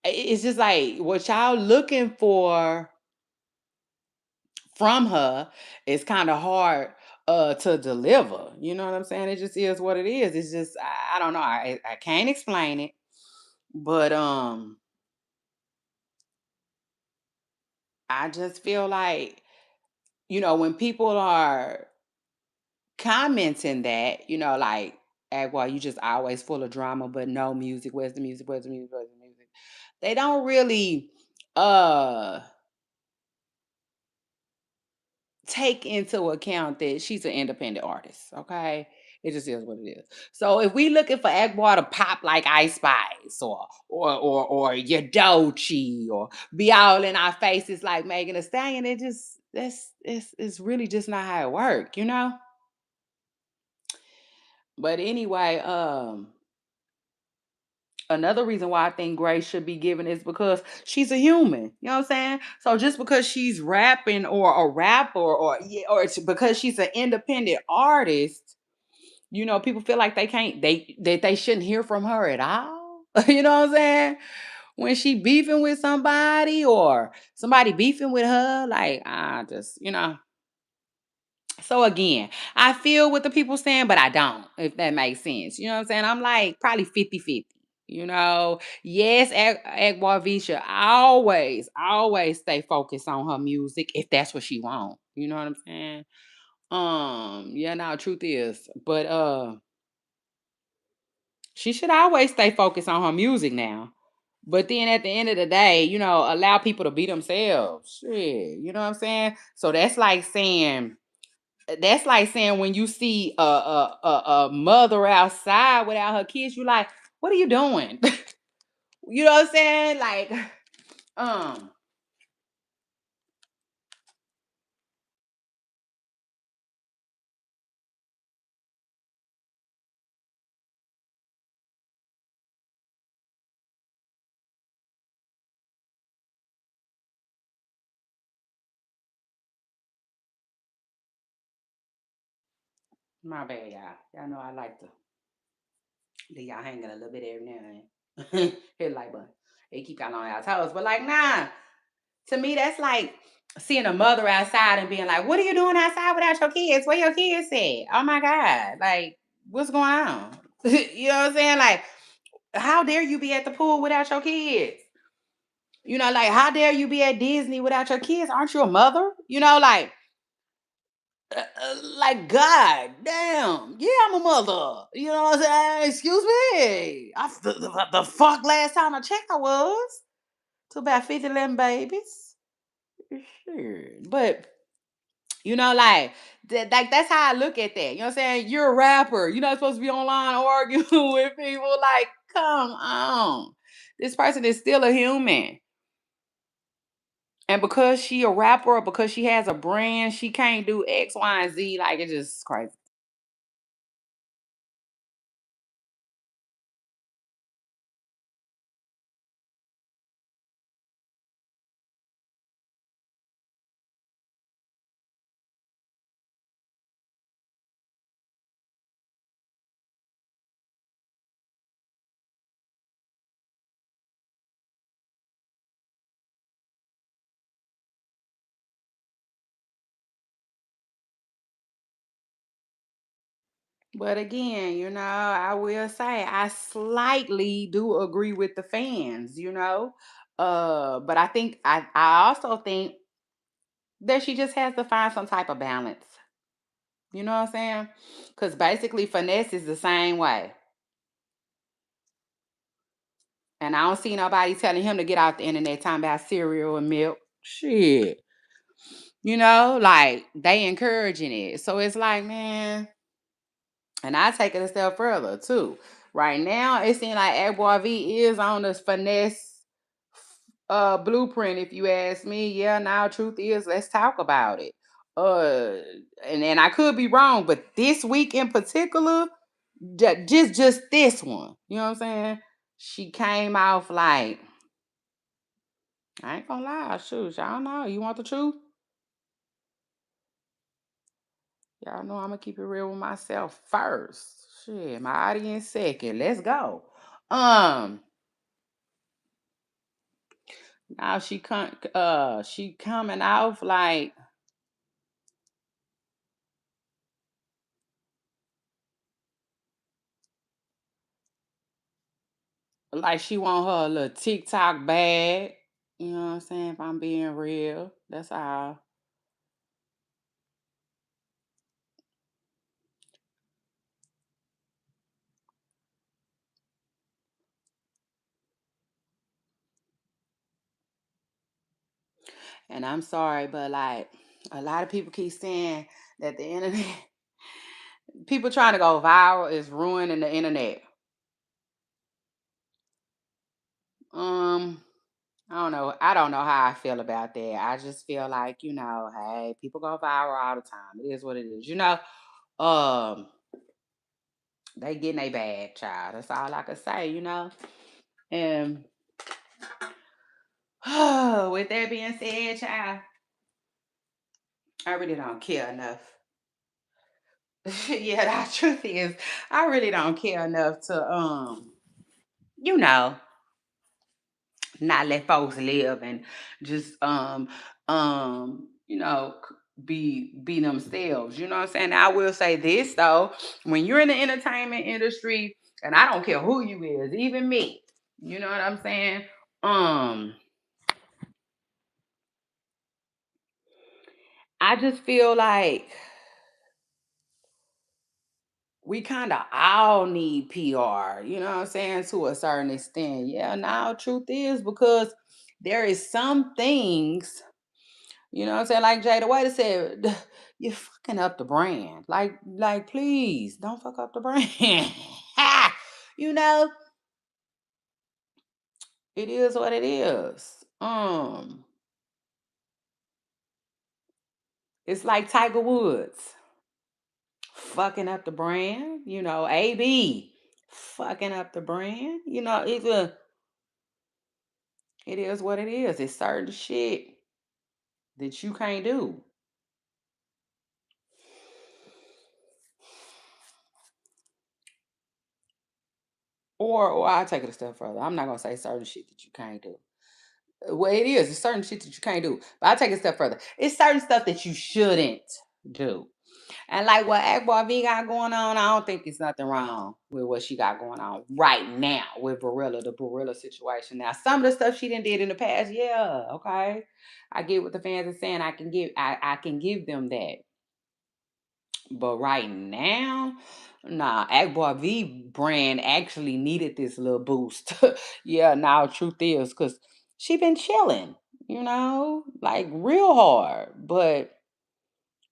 it's just like what y'all looking for from her is kind of hard to deliver. You know what I'm saying? It just is what it is. It's just I don't know. I can't explain it. But I just feel like, when people are commenting that, like act while you just always full of drama, but no music. Where's the music? Where's the music? Where's the music? They don't really uh take into account that she's an independent artist. Okay. It just is what it is. So if we looking for Akbar to pop like Ice Spice or your Dochi or be all in our faces like Megan Thee Stallion, it just it's really just not how it work, you know? But anyway, another reason why I think Grace should be given is because she's a human. You know what I'm saying? So just because she's rapping or a rapper or yeah, or it's because she's an independent artist, you know, people feel like they can't they shouldn't hear from her at all. You know what I'm saying? When she beefing with somebody or somebody beefing with her, like I just, you know, so again, I feel what the people saying, but I don't, if that makes sense. You know what I'm saying? I'm like probably 50-50. You know, yes, Agbar V should always stay focused on her music if that's what she wants. You know what I'm saying? Yeah, now truth is, but she should always stay focused on her music now. But then at the end of the day, you know, allow people to be themselves. Shit, you know what I'm saying? So that's like saying when you see a mother outside without her kids, you like, what are you doing? You know what I'm saying? Like, um, my bad, y'all. Y'all know I like to leave y'all hanging a little bit every now and then. Hit like button. It keep y'all on y'all toes. But like, nah, to me, that's like seeing a mother outside and being like, what are you doing outside without your kids? Where your kids at? Oh my God. Like, what's going on? You know what I'm saying? Like, how dare you be at the pool without your kids? You know, like, how dare you be at Disney without your kids? Aren't you a mother? You know, like, God damn. Yeah, I'm a mother. You know what I'm saying? Excuse me. The fuck last time I checked, I was. To about 50 11 babies. Sure. But, you know, like that's how I look at that. You know what I'm saying? You're a rapper. You're not supposed to be online arguing with people. Like, come on. This person is still a human. And because she a rapper or because she has a brand, she can't do X, Y, and Z. Like it's just crazy. But again, you know, I will say I slightly do agree with the fans, you know. But I also think that she just has to find some type of balance. You know what I'm saying? Because basically finesse is the same way. And I don't see nobody telling him to get off the internet talking about cereal and milk. Shit. You know, like they encouraging it. So it's like, man, and I take it a step further too. Right now, it seems like Agbar V is on this finesse blueprint, if you ask me. Yeah, now truth is, let's talk about it. Uh and I could be wrong, but this week in particular, just this one, you know what I'm saying? She came off like, I ain't gonna lie, shoot, y'all know. You want the truth? Y'all know I'm gonna keep it real with myself first. Shit, my audience second. Let's go. Um, Now she coming off like she want her little TikTok bag. You know what I'm saying? If I'm being real, that's all. And I'm sorry, but like a lot of people keep saying that the internet, people trying to go viral is ruining the internet. Um, I don't know. I don't know how I feel about that. I just feel like, hey, people go viral all the time. It is what it is. Um, they getting a bad child. That's all I can say. And with that being said, child, I really don't care enough. Yeah, the truth is, I really don't care enough to you know, not let folks live and just be themselves. You know what I'm saying? Now, I will say this though, when you're in the entertainment industry, and I don't care who you is, even me, you know what I'm saying? Um, I just feel like we kind of all need PR, you know what I'm saying, to a certain extent. Yeah, now truth is because there is some things, you know what I'm saying, like Jada Waiter said, you're fucking up the brand. Like, please don't fuck up the brand. you know, it is what it is. It's like Tiger Woods fucking up the brand, AB fucking up the brand. It is what it is. It's certain shit that you can't do. Or I'll take it a step further. I'm not gonna say certain shit that you can't do. Well, it is. It's certain shit that you can't do. But I'll take it a step further. It's certain stuff that you shouldn't do. And like what Akbar V got going on, I don't think it's nothing wrong with what she got going on right now with Barilla, the Barilla situation. Now, some of the stuff she done did in the past, yeah, okay. I get what the fans are saying. I can give them that. But right now, nah, Akbar V brand actually needed this little boost. Yeah, now truth is, because she been chilling, like real hard. But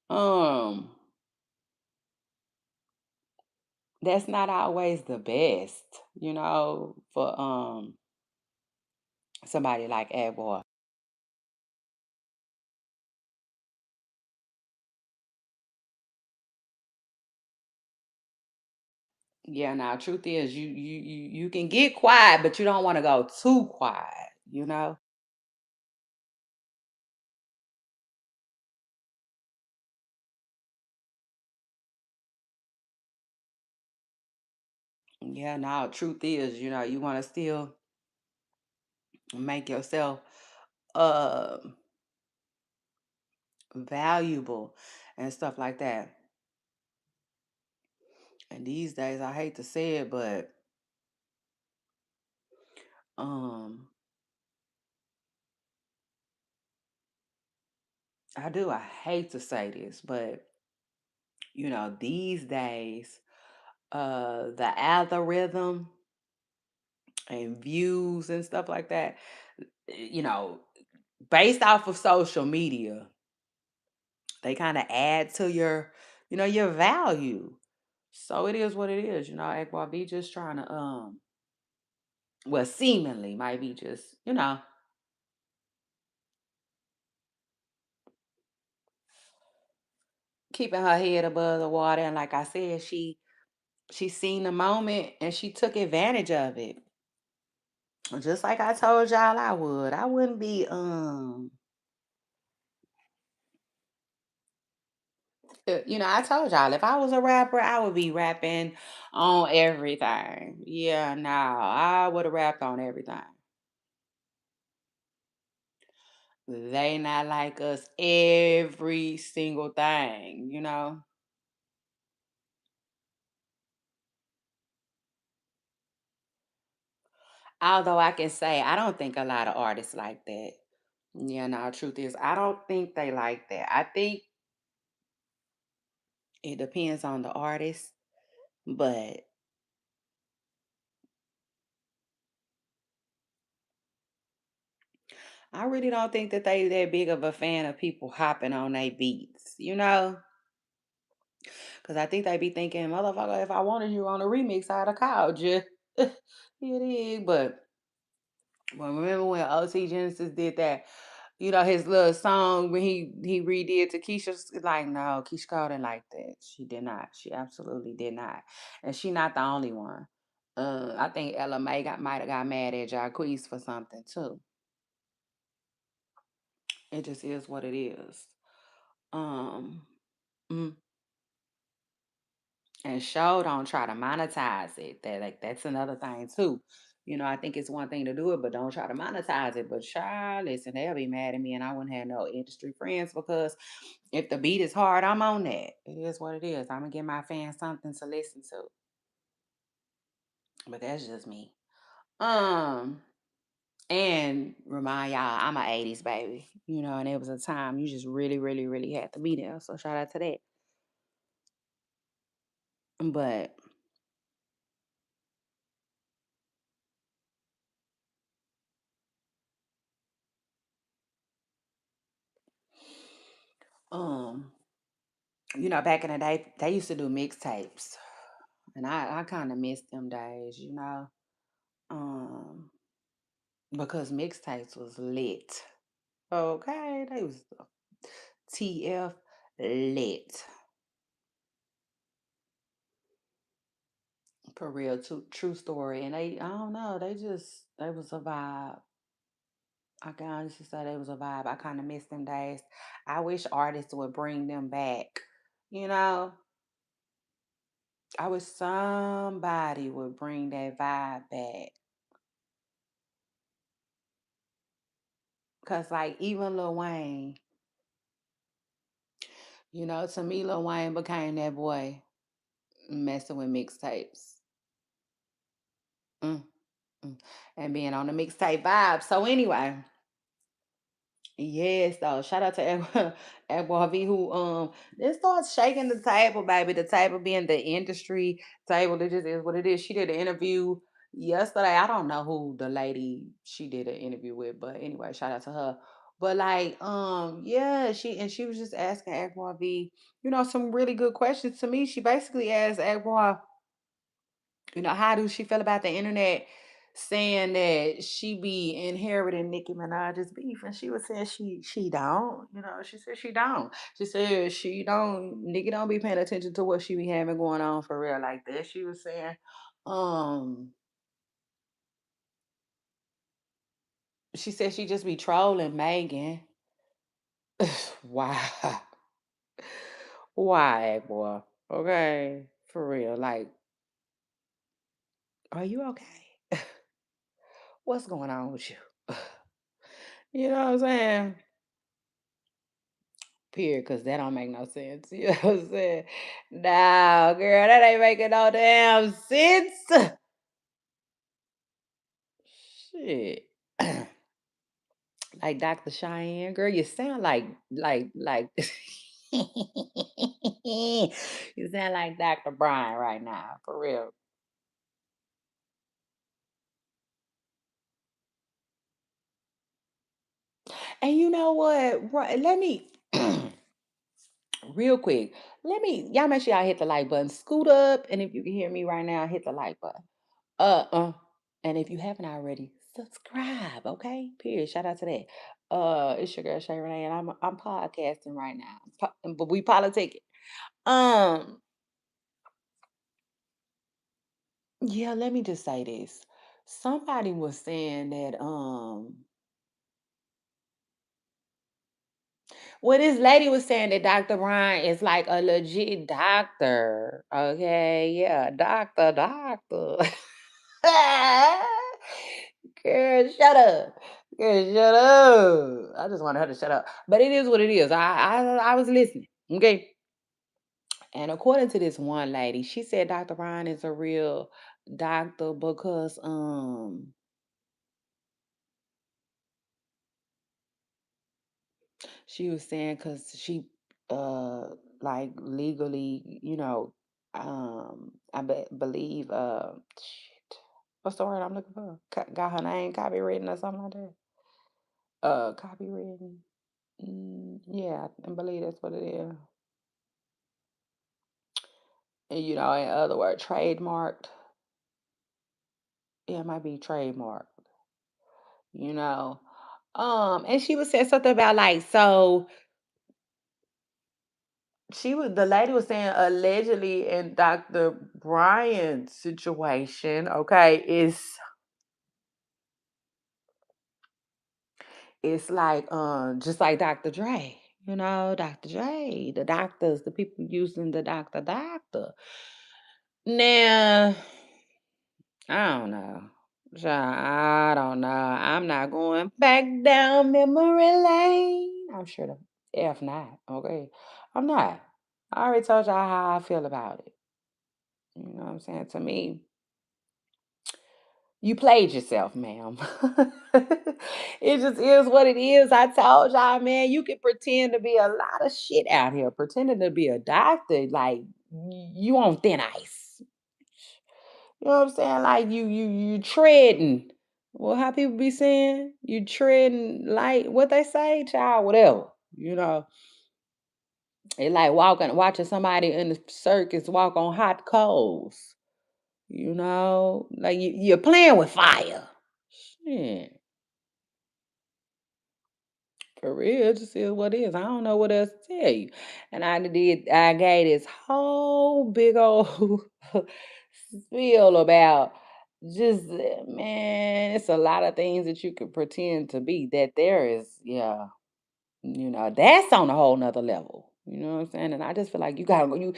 um that's not always the best, for somebody like Akbar. Yeah, now truth is you can get quiet, but you don't want to go too quiet, you know? Yeah, now truth is, you want to still make yourself uh valuable and stuff like that. And these days, I hate to say it, but um I do. I hate to say this, but these days, the algorithm and views and stuff like that, you know, based off of social media, they kind of add to your value. So it is what it is. Akbar be just trying to well, seemingly might be just, keeping her head above the water. And like I said, she seen the moment and she took advantage of it. Just like I told y'all I would. I wouldn't be I told y'all if I was a rapper, I would be rapping on everything. Yeah, no, I would have rapped on everything. They not like us every single thing. Although I can say I don't think a lot of artists like that. Yeah, no, truth is I don't think they like that. I think it depends on the artist, but I really don't think that they that big of a fan of people hopping on their beats, you know? Because I think they be thinking, motherfucker, if I wanted you on a remix, I'd have called you. It is, but well, remember when OC Genesis did that, his little song when he redid to Keisha's like, no, Keisha Cole didn't like that. She did not. She absolutely did not. And she not the only one. I think Ella May might have got mad at Jacquees for something too. It just is what it is. Um, mm, and show don't try to monetize it. That's another thing too. I think it's one thing to do it, but don't try to monetize it. But child, listen, they'll be mad at me, and I wouldn't have no industry friends because if the beat is hard, I'm on that. It is what it is. I'm gonna give my fans something to listen to. But that's just me. Um, and remind y'all, I'm a '80s baby. And it was a time you just really, really, really had to be there. So shout out to that. But um, back in the day, they used to do mixtapes. And I kind of miss them days. Um, because mixtapes was lit. Okay, they was TF lit. For real, true story. And I don't know, they was a vibe. I can honestly say they was a vibe. I kind of miss them days. I wish artists would bring them back. You know, I wish somebody would bring that vibe back. Cause like even Lil Wayne, to me Lil Wayne became that boy messing with mixtapes. Mm, mm. And being on the mixtape vibe. So anyway, yes, though. Shout out to Akbar V who it starts shaking the table, baby. The table being the industry table. It just is what it is. She did an interview yesterday. I don't know who the lady she did an interview with, but anyway, shout out to her. But like, yeah, she was just asking Akbar V, some really good questions to me. She basically asked Akbar, how do she feel about the internet saying that she be inheriting Nicki Minaj's beef? And she was saying she don't. She said she don't. She said she don't. Nicki don't be paying attention to what she be having going on for real like that. She was saying, um, she said she just be trolling Megan. Why? Why, boy? Okay, for real. Like, are you okay? What's going on with you? You know what I'm saying? Period, because that don't make no sense. You know what I'm saying? No, girl, that ain't making no damn sense. Shit. Like Dr. Cheyenne, girl, you sound like you sound like Dr. Brian right now, for real. And you know what? Let me real quick. Y'all make sure y'all hit the like button. Scoot up, and if you can hear me right now, hit the like button. Uh. And if you haven't already, subscribe, okay? Period. Shout out to that. It's your girl Shay Renee, and I'm podcasting right now. But we politicking. Um, yeah, let me just say this. Somebody was saying that well, this lady was saying that Dr. Brian is like a legit doctor. Okay, yeah, doctor. Girl, shut up. Girl, shut up. I just wanted her to shut up. But it is what it is. I was listening. Okay. And according to this one lady, she said Dr. Ryan is a real doctor because she was saying because she like legally, believe shit. What's the word I'm looking for? Got her name copywritten or something like that. Copywritten. Yeah, I believe that's what it is. And in other words, trademarked. Yeah, it might be trademarked. You know. And she was saying something about like so the lady was saying allegedly in Dr. Brian's situation, okay, it's like just like Dr. Dre. Dr. Dre, the doctors, the people using the doctor. Now, I don't know. I don't know. I'm not going back down memory lane. I'm sure the F not. Okay. I'm not. I already told y'all how I feel about it. You know what I'm saying? To me, you played yourself, ma'am. It just is what it is. I told y'all, man, you can pretend to be a lot of shit out here. Pretending to be a doctor, like you on thin ice. You know what I'm saying? Like you treading. Well, how people be saying you treading like what they say, child, whatever. You know, it like watching somebody in the circus walk on hot coals. Like you're playing with fire. Shit. For real, it just is what it is. I don't know what else to tell you. And I gave this whole big old spiel about just man, it's a lot of things that you could pretend to be that there is, yeah, that's on a whole nother level. You know what I'm saying? And I just feel like you gotta have your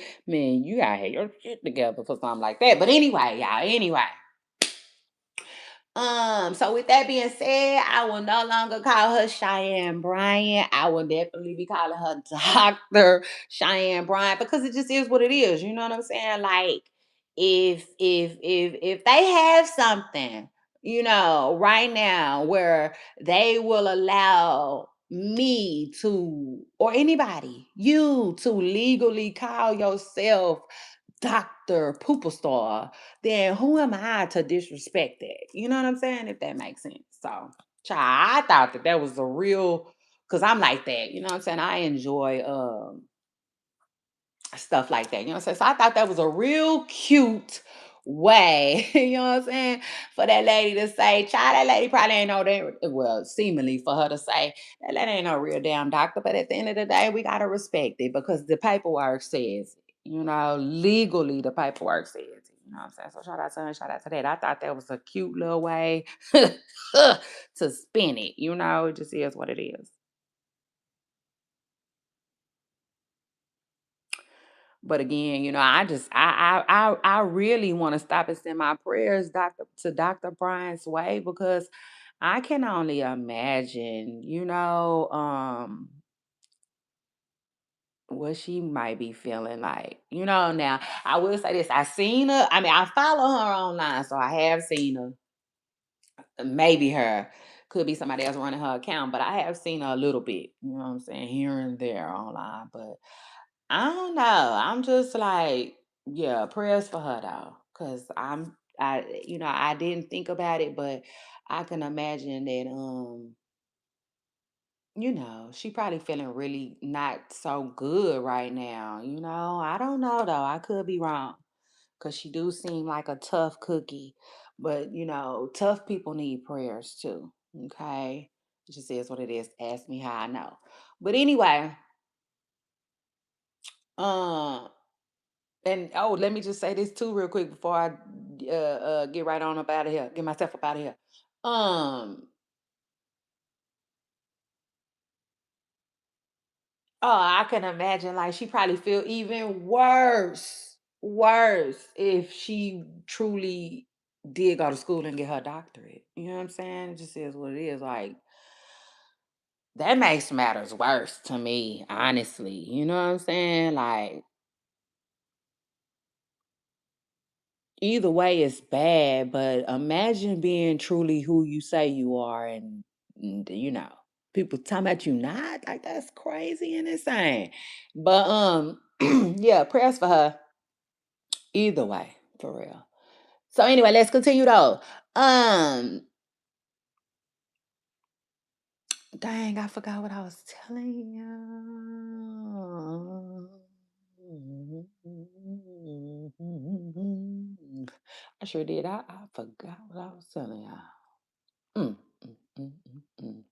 shit together for something like that. But anyway, y'all, anyway. So with that being said, I will no longer call her Cheyenne Bryant. I will definitely be calling her Dr. Cheyenne Bryant because it just is what it is. You know what I'm saying? Like if they have something, right now where they will allow me to or anybody, you to legally call yourself Dr. Pooper Star, then who am I to disrespect that? You know what I'm saying? If that makes sense. So, child, I thought that was a real, because I'm like that. You know what I'm saying? I enjoy stuff like that. You know what I'm saying? So I thought that was a real cute way, you know what I'm saying, for that lady to say, child, that lady probably ain't no damn, well, seemingly for her to say, that lady ain't no real damn doctor. But at the end of the day, we got to respect it because the paperwork says, legally the paperwork says it. You know what I'm saying? So shout out to her, shout out to that. I thought that was a cute little way to spin it. It just is what it is. But again, I just I really want to stop and send my prayers, Dr. Brian's way because I can only imagine, what she might be feeling like. Now I will say this. I seen her, I mean, I follow her online, so I have seen her. Maybe her. Could be somebody else running her account, but I have seen her a little bit, you know what I'm saying, here and there online. But I don't know. I'm just like, yeah, prayers for her though. Cause I didn't think about it, but I can imagine that she probably feeling really not so good right now. I don't know though. I could be wrong. Cause she do seem like a tough cookie. But tough people need prayers too. Okay. It just is what it is. Ask me how I know. But anyway, um, and oh, let me just say this too, real quick before I get right on up out of here, get myself up out of here. Um, oh, I can imagine like she probably feel even worse if she truly did go to school and get her doctorate. You know what I'm saying? It just is what it is. Like that makes matters worse to me, honestly. You know what I'm saying? Like either way it's bad, but imagine being truly who you say you are and people talking about you not like that's crazy and insane. But yeah, prayers for her either way, for real. So anyway, let's continue though. Um Dang, I forgot what I was telling you. I sure did. I forgot what I was telling y'all. Mm, mm, mm, mm, mm.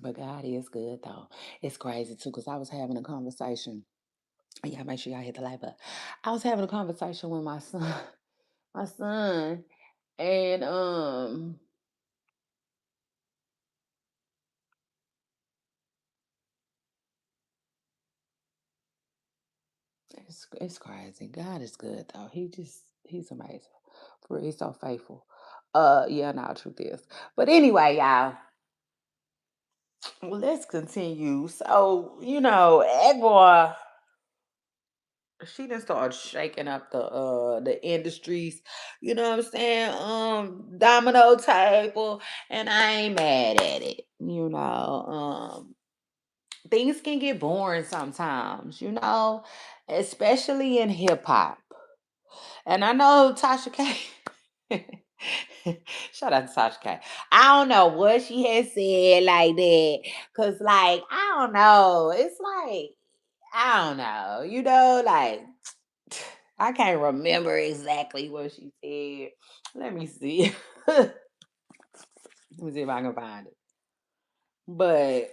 But God is good though. It's crazy too, because I was having a conversation. Yeah, make sure y'all hit the like button. I was having a conversation with my son, my son, and it's crazy. God is good though. He's amazing. For real, he's so faithful. Yeah, no, truth is. But anyway, y'all, well, let's continue. So, Agbar, she done started shaking up the industries, you know what I'm saying? Domino table, and I ain't mad at it, things can get boring sometimes, especially in hip hop. And I know Tasha K. Shout out to Tasha K. I don't know what she has said like that. Cause like, I don't know. It's like, I don't know. Like I can't remember exactly what she said. Let me see. Let me see if I can find it. But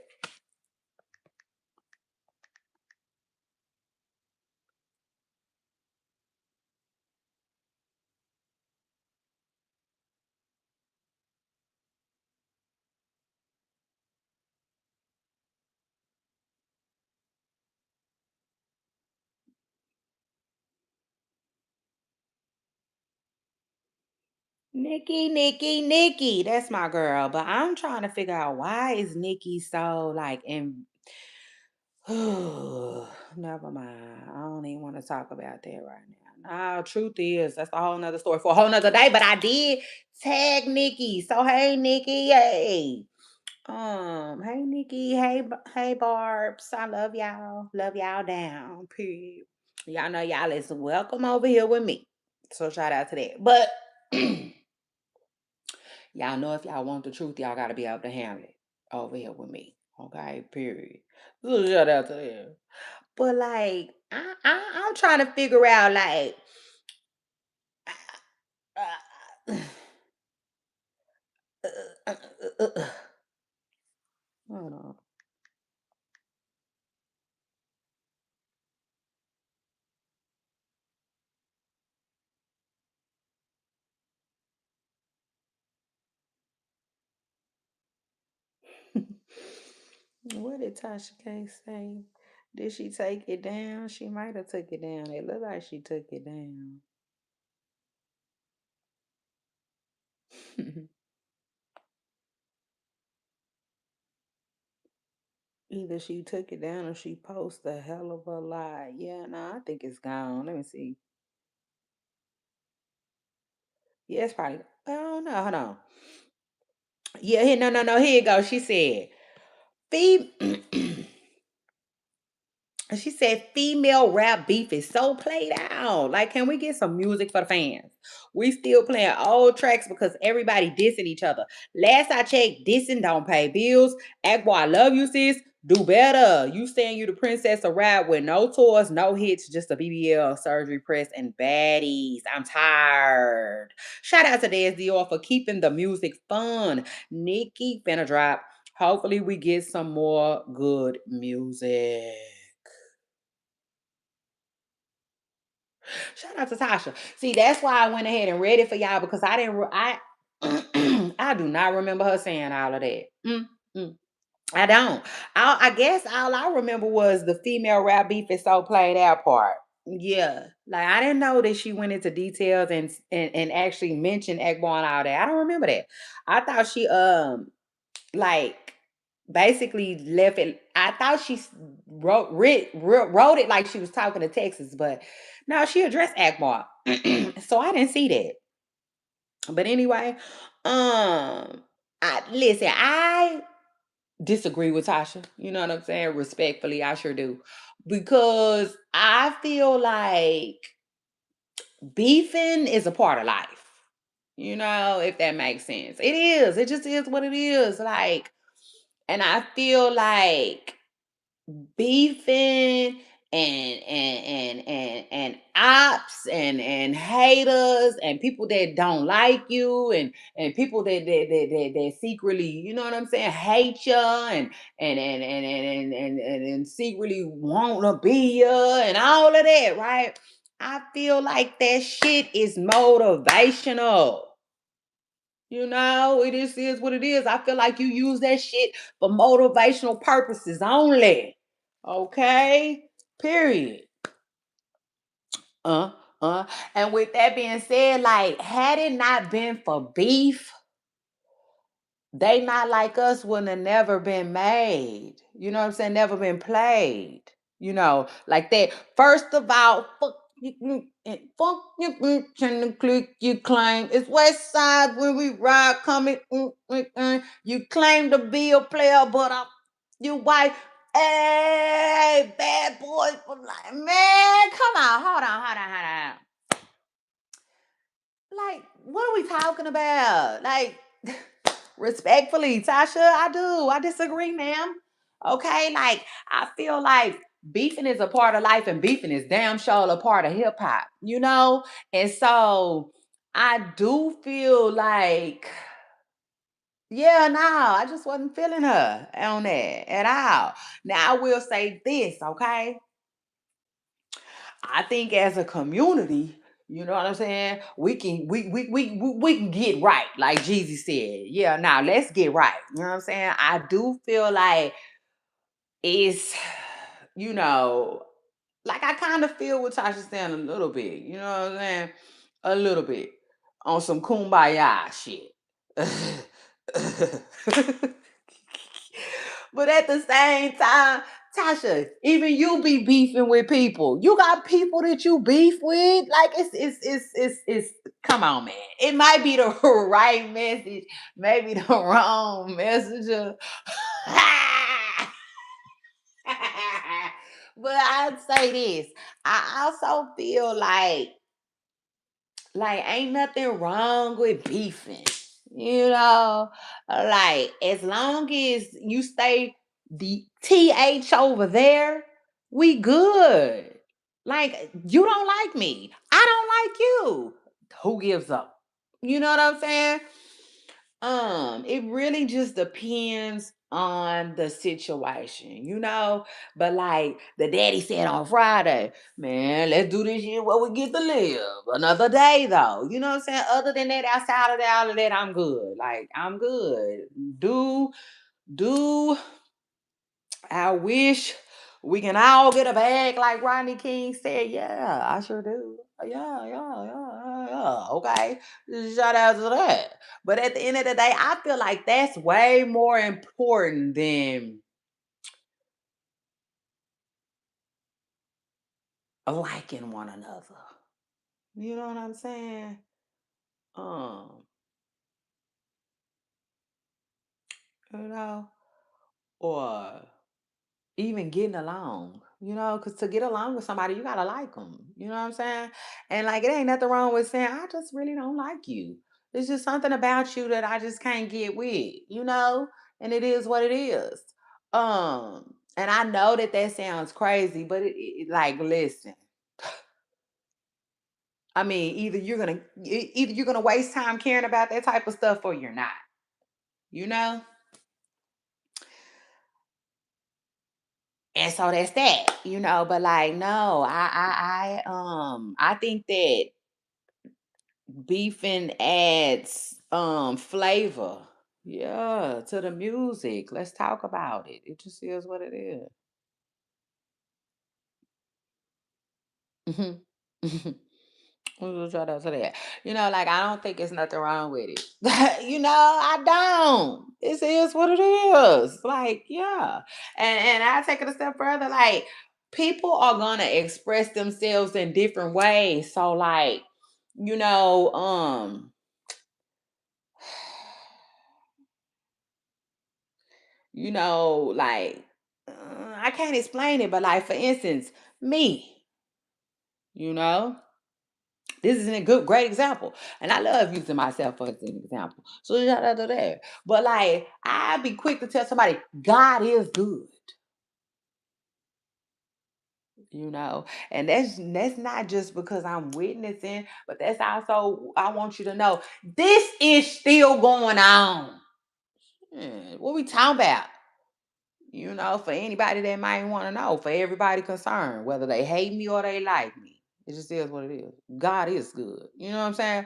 Nikki, that's my girl. But I'm trying to figure out why is Nikki so like in never mind. I don't even want to talk about that right now. No, truth is, that's a whole nother story for a whole nother day. But I did tag Nikki. So hey Nikki, hey. Hey Nikki, hey Barbs. I love y'all. Love y'all down. Period. Y'all know y'all is welcome over here with me. So shout out to that. But y'all know if y'all want the truth, y'all gotta be able to handle it over here with me. Okay, period. So shout out to them. But like, I'm trying to figure out like, uh, hold on. What did Tasha K say? Did she take it down? She might have took it down. It looked like she took it down. Either she took it down or she posted a hell of a lie. Yeah, no, I think it's gone. Let me see. Yeah, it's probably. I don't know. Hold on. Yeah, here, no. Here you go. She said, "Feed." And she said, female rap beef is so played out. Like, can we get some music for the fans? We still playing old tracks because everybody dissing each other. Last I checked, dissing don't pay bills. Akbar, I love you, sis. Do better. You saying you the princess of rap with no tours, no hits, just a BBL, surgery press, and baddies. I'm tired. Shout out to DSDR for keeping the music fun. Nikki finna drop. Hopefully we get some more good music. Shout out to Tasha. See, that's why I went ahead and read it for y'all because I didn't. I do not remember her saying all of that. Mm. I don't. I guess all I remember was the female rap beef is so played out part. Yeah, like I didn't know that she went into details and actually mentioned Ekbo and all that. I don't remember that. I thought she like basically left it. I thought she wrote it like she was talking to Texas, but no, she addressed Akbar. So I didn't see that. But anyway, I listen. I disagree with Tasha. You know what I'm saying? Respectfully, I sure do, because I feel like beefing is a part of life. If that makes sense. It is. It just is what it is. Like, and I feel like beefing and ops and haters and people that don't like you and people that secretly, you know what I'm saying, hate you and secretly want to be you and all of that, right? I feel like that shit is motivational. It is what it is. I feel like you use that shit for motivational purposes only. Okay? Period. Uh, and with that being said, like, had it not been for beef, they not like us wouldn't have never been made. You know what I'm saying? Never been played. Like that. First of all, fuck you and fuck you and the click you claim. It's West Side when we ride coming. You claim to be a player, but you white. Hey, bad boy for life. Man, come on. Hold on. Like, what are we talking about? Like, respectfully, Tasha, I do. I disagree, ma'am. Okay, like I feel like beefing is a part of life, and beefing is damn sure a part of hip hop. And so I do feel like, yeah, no, I just wasn't feeling her on that at all. Now I will say this, okay? I think as a community, you know what I'm saying? We can get right, like Jeezy said. Yeah, now let's get right. You know what I'm saying? I do feel like it's, you know, like I kind of feel what Tasha's saying a little bit. You know what I'm saying? A little bit on some kumbaya shit. But at the same time, Tasha, even you be beefing with people. You got people that you beef with. Like it's come on, man. It might be the right message, maybe the wrong messenger. But I'd say this. I also feel like ain't nothing wrong with beefing. Like as long as you stay the TH over there, we good. Like you don't like me. I don't like you. Who gives up? You know what I'm saying? It really just depends on the situation. But like the daddy said on Friday, man, let's do this shit where we get to live. Another day though. You know what I'm saying? Other than that, outside of that, all of that, I'm good. Like, I'm good. Do I wish we can all get a bag like Rodney King said. Yeah, I sure do. Yeah. Okay. Shout out to that. But at the end of the day, I feel like that's way more important than liking one another. You know what I'm saying? Um, you know, or even getting along, because to get along with somebody, you gotta like them. You know what I'm saying? And like, it ain't nothing wrong with saying, I just really don't like you. It's just something about you that I just can't get with. And it is what it is. And I know that sounds crazy, but like, listen. I mean, either you're gonna waste time caring about that type of stuff or you're not. You know. And so that's that. But like, no, I think that beefing adds flavor. Yeah, to the music. Let's talk about it. It just is what it is. Mhm. We'll try to say that. Like I don't think it's nothing wrong with it. I don't. This is what it is. Like, yeah. And I take it a step further. Like, people are gonna express themselves in different ways. So like, you know, um, like I can't explain it, but like for instance, me, you know, This is a great example. And I love using myself as an example. So shout out to that. But like, I'd be quick to tell somebody, God is good. You know, and that's not just because I'm witnessing, but that's also I want you to know this is still going on. What we talking about? You know, for anybody that might want to know, for everybody concerned, whether they hate me or they like me, it just is what it is. God is good. You know what I'm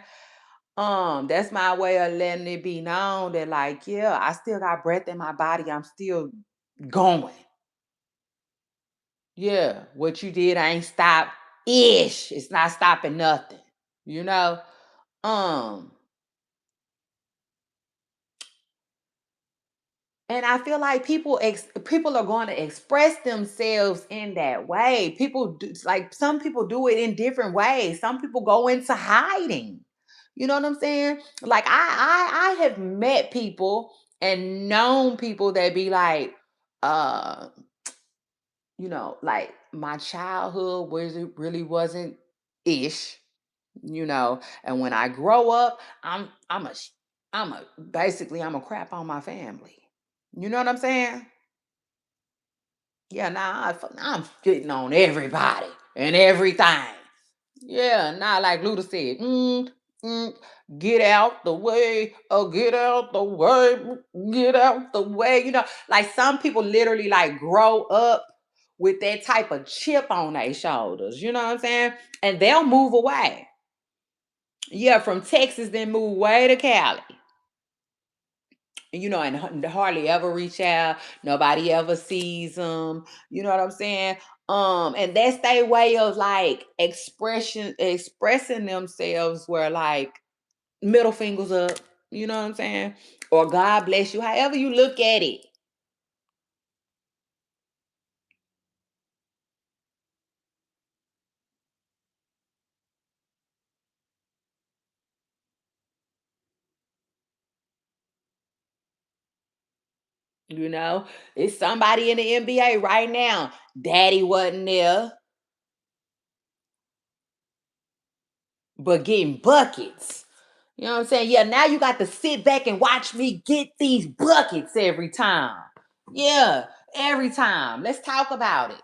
saying? That's my way of letting it be known that, like, yeah, I still got breath in my body. I'm still going. Yeah, what you did, I ain't stopped ish. It's not stopping nothing. You know? Um, and I feel like people are going to express themselves in that way. People do, like some people do it in different ways. Some people go into hiding. You know what I'm saying? Like I have met people and known people that be like, uh, like my childhood was it really wasn't ish, and when I grow up, basically I'm a crap on my family. You know what I'm saying? Yeah, now I'm fitting on everybody and everything. Yeah, not like Luda said, mm, get out the way, get out the way, get out the way. Like some people literally like grow up with that type of chip on their shoulders. You know what I'm saying? And they'll move away. Yeah, from Texas, then move way to Cali. And hardly ever reach out. Nobody ever sees them. You know what I'm saying? And that's their way of like expressing themselves where like middle fingers up, you know what I'm saying? Or God bless you, however you look at it. It's somebody in the NBA right now. Daddy wasn't there, but getting buckets. You know what I'm saying? Yeah, now you got to sit back and watch me get these buckets every time. Yeah, every time. Let's talk about it.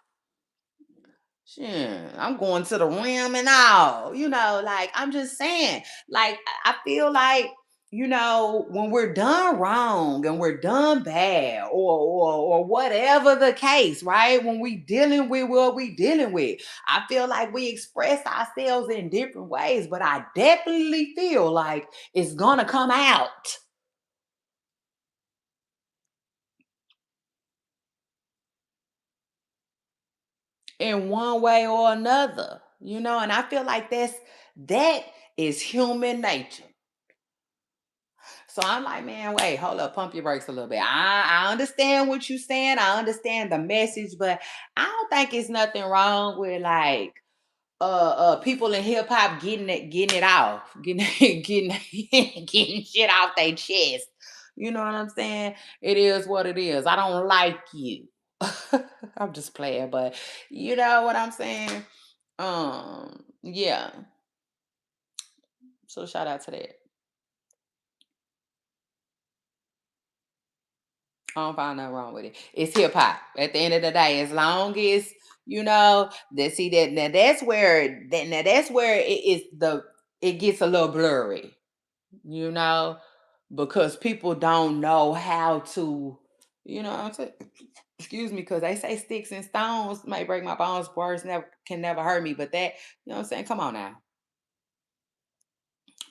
Shit, I'm going to the rim and all. Like I'm just saying, like I feel like, when we're done wrong and we're done bad or whatever the case, right? When we dealing with what we dealing with, I feel like we express ourselves in different ways, but I definitely feel like it's gonna come out in one way or another, and I feel like that is human nature. So I'm like, man, wait, hold up, pump your brakes a little bit. I understand what you're saying. I understand the message, but I don't think it's nothing wrong with like people in hip hop getting it off, getting shit off their chest. You know what I'm saying? It is what it is. I don't like you. I'm just playing, but you know what I'm saying? Yeah. So shout out to that. I don't find nothing wrong with it. It's hip hop. At the end of the day, as long as that see that that's where it gets a little blurry, you know, because people don't know how to, what I'm saying. Excuse me, because they say sticks and stones may break my bones, words never hurt me. But that, what I'm saying, come on now,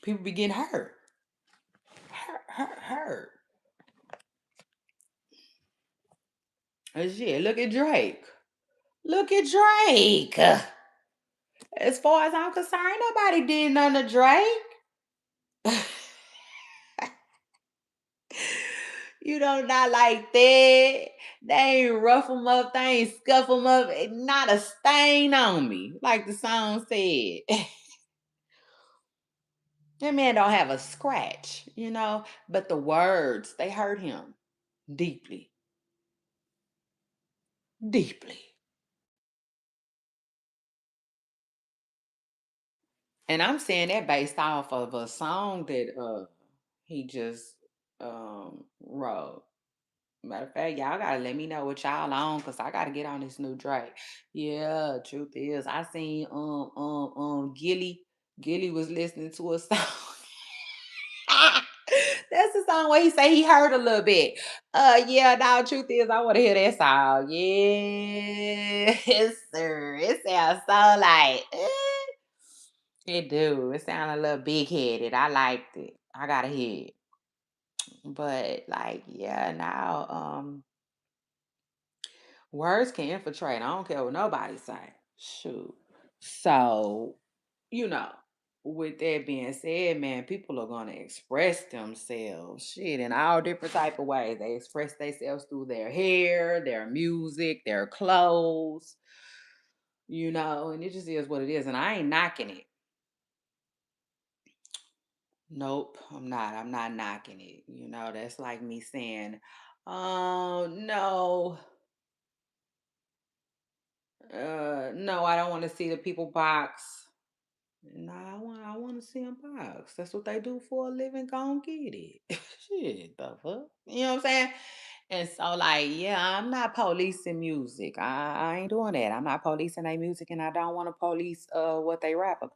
people be getting hurt. And shit, look at Drake. Look at Drake. As far as I'm concerned, nobody did nothing to Drake. Not like that. They ain't rough him up. They ain't scuff him up. Not a stain on me, like the song said. That man don't have a scratch, but the words, they hurt him deeply. Deeply. And I'm saying that based off of a song that he just wrote. Matter of fact, y'all gotta let me know what y'all on, cause I gotta get on this new Drake. Yeah, truth is, I seen Gilly was listening to a song. That's the song where he say he heard a little bit. Yeah, now truth is, I want to hear that song. Yes, sir. It sounds so like it do. It sounds a little big headed. I liked it. I gotta hear it. But like, yeah, now words can infiltrate. I don't care what nobody say. Shoot. So, you know, with that being said, man, people are gonna express themselves, shit, in all different type of ways. They express themselves through their hair, their music, their clothes, and it just is what it is. And I ain't knocking it. Nope, I'm not. I'm not knocking it. That's like me saying, "Oh no, no, I don't want to see the people box." No, I want to see them box. That's what they do for a living. Go and get it. Shit, the fuck. You know what I'm saying? And so, like, yeah, I'm not policing music. I ain't doing that. I'm not policing their music, and I don't want to police what they rap about.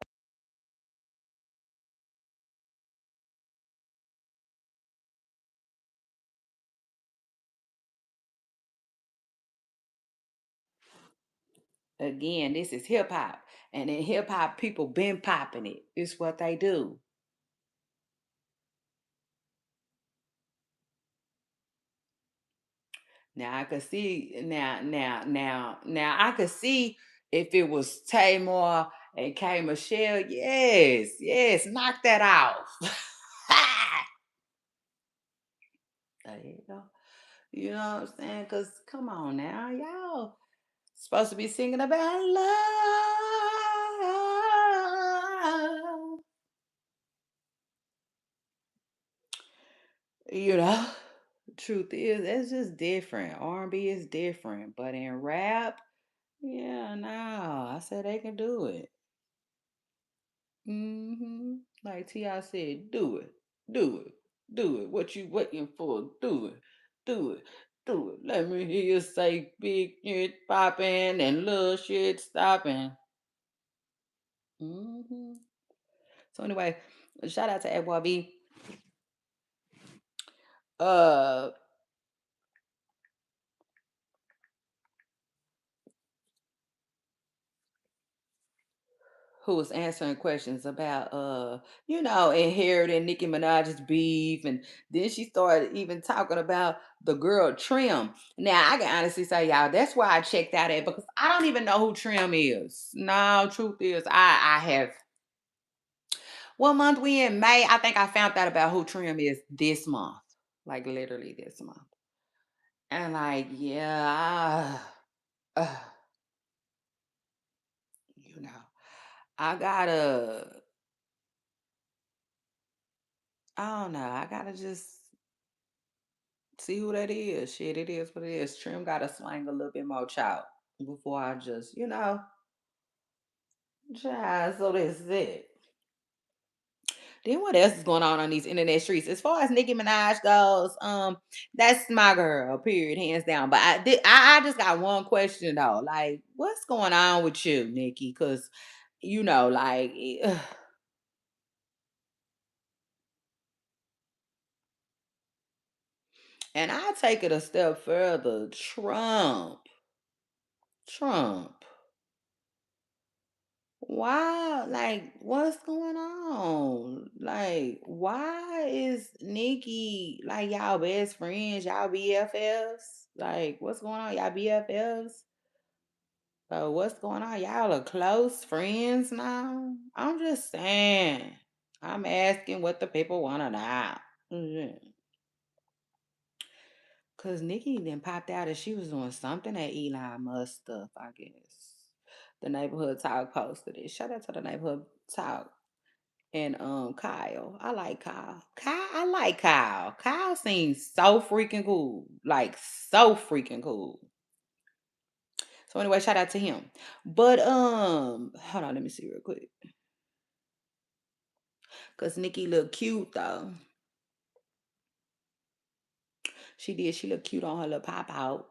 Again, this is hip hop, and in hip hop, people been popping it. It's what they do. Now I could see now I could see if it was Tamar and K Michelle. Yes, yes, knock that off. There you go. You know what I'm saying? Cause come on now, y'all supposed to be singing about love. You know, truth is, it's just different. R&B is different, but in rap, yeah, no, I said they can do it. Like T.I. said, do it, do it, do it. What you waiting for? Do it, do it, do it. Let me hear you say big shit popping and little shit stopping. hmm So anyway, shout out to Akbar B. Uh, who was answering questions about inheriting Nicki Minaj's beef, and then she started even talking about the girl Trim. Now I can honestly say, y'all, that's why I checked out at, because I don't even know who Trim is. No, truth is, I have. What month we in? May. I think I found out about who Trim is this month, like literally this month. And like, yeah, you know, I gotta. I don't know. I gotta just see who that is. Shit, it is what it is. Trim got to slang a little bit more chout before I just, child, so that's it. Then what else is going on these internet streets? As far as Nicki Minaj goes, that's my girl, period, hands down. But I just got one question though. Like, what's going on with you, Nicki? Because, like, and I take it a step further. Trump. Why? Like, what's going on? Like, why is Nikki like y'all best friends? Y'all BFFs? Like, what's going on? Y'all BFFs? What's going on? Y'all are close friends now? I'm just saying. I'm asking what the people want to know. Mhm. Cause Nikki then popped out and she was doing something at Elon Musk stuff, I guess. The neighborhood talk posted it. Shout out to the neighborhood talk. And Kyle. I like Kyle. I like Kyle. Kyle seems so freaking cool. Like so freaking cool. So anyway, shout out to him. But hold on, let me see real quick. Cause Nikki look cute though. She did. She looked cute on her little pop out.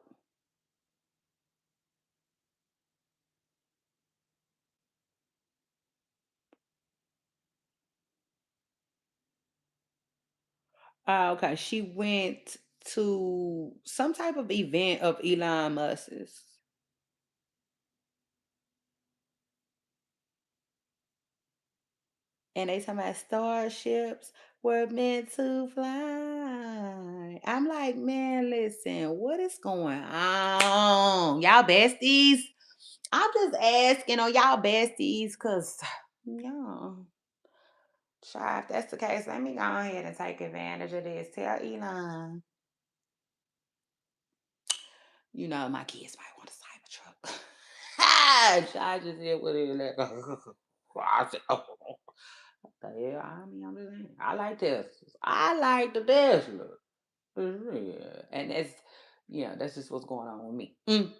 Okay. She went to some type of event of Elon Musk's. And they talking about starships were meant to fly. I'm like, man, listen, what is going on? Y'all besties? I'm just asking on y'all besties, cause y'all. Sure, if that's the case, let me go ahead and take advantage of this. Tell Elon, my kids might want a Cybertruck. I just did what it like. I said, oh, yeah, I mean, I'm just saying, I like Teslas. I like the Tesla. Yeah. And that's just what's going on with me. Mm.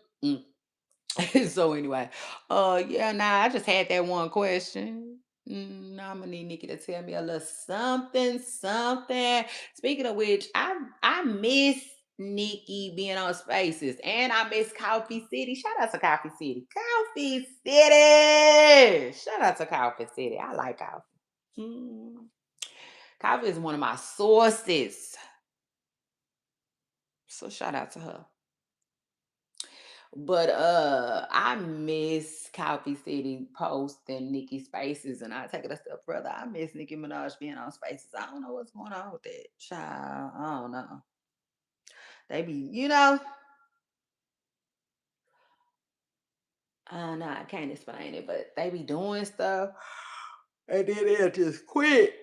So anyway, yeah, nah, I just had that one question. Now I'm gonna need Nikki to tell me a little something, something. Speaking of which, I miss Nikki being on Spaces, and I miss Coffee City. Shout out to Coffee City, Coffee City. Shout out to Coffee City. I like coffee. Mm. Coffee is one of my sources, so shout out to her. But I miss Coffee City posting Nikki Spaces, and I take it a step further. I miss Nicki Minaj being on Spaces. I don't know what's going on with that child. I don't know. They be, I don't know. I can't explain it, but they be doing stuff, and then they'll just quit.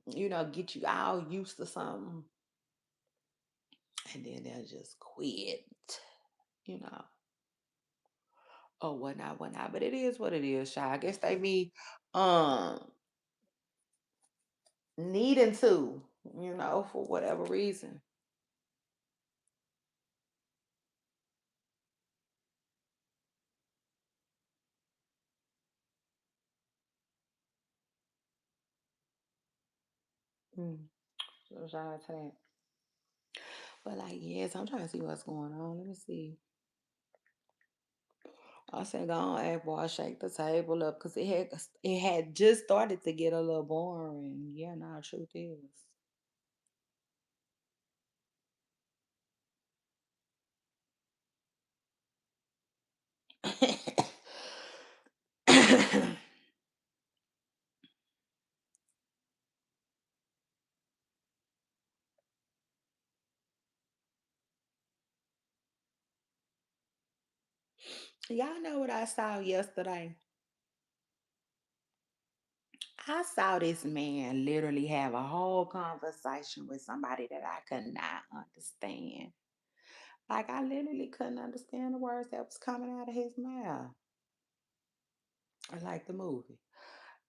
Get you all used to something, and then they'll just quit. You know, or whatnot, whatnot. But it is what it is, child. I guess they be um needing to, for whatever reason. Mm. So shout out to that. But like, yes, I'm trying to see what's going on. Let me see. I said, go on, Akbar, shake the table up because it had just started to get a little boring. Yeah, nah, truth is. Y'all know what I saw yesterday? I saw this man literally have a whole conversation with somebody that I could not understand. Like I literally couldn't understand the words that was coming out of his mouth. I like the movie.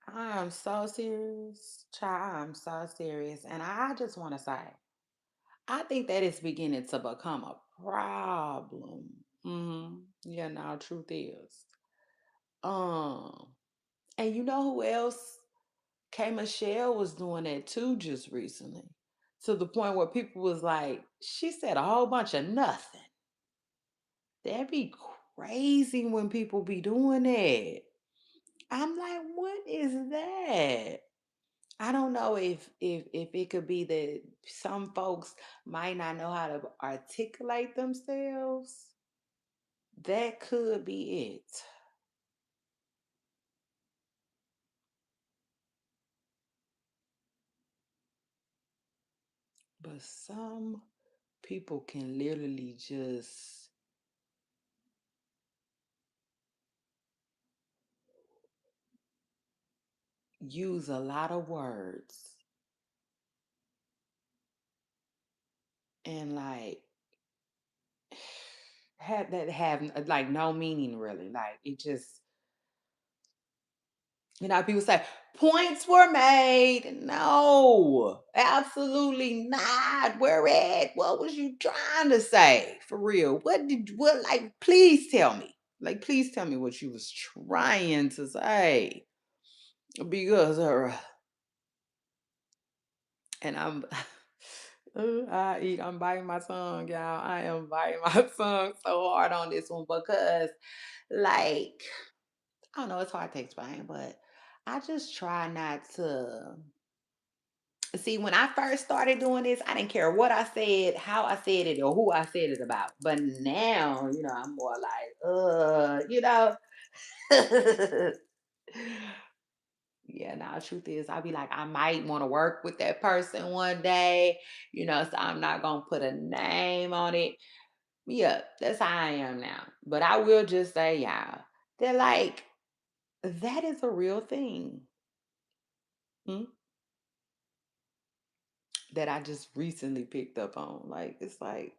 I'm so serious, child. I'm so serious. And I just want to say, I think that is beginning to become a problem. Yeah, now truth is. Um, and you know who else? K Michelle was doing that too just recently. To the point where people was like, she said a whole bunch of nothing. That'd be crazy when people be doing that. I'm like, what is that? I don't know if it could be that some folks might not know how to articulate themselves. That could be it. But some people can literally just use a lot of words and like have like no meaning really. Like it just people say points were made. No, absolutely not. Where at? What was you trying to say? For real. What like please tell me. Like, please tell me what you was trying to say. Because and I'm I'm biting my tongue, y'all. I am biting my tongue so hard on this one because like I don't know, it's hard to explain, but I just try not to see when I first started doing this, I didn't care what I said, how I said it, or who I said it about. But now, I'm more like, yeah, now truth is I'll be like, I might want to work with that person one day, so I'm not gonna put a name on it. Yeah, that's how I am now. But I will just say, y'all, they're like, that is a real thing. mm, that I just recently picked up on. Like, it's like,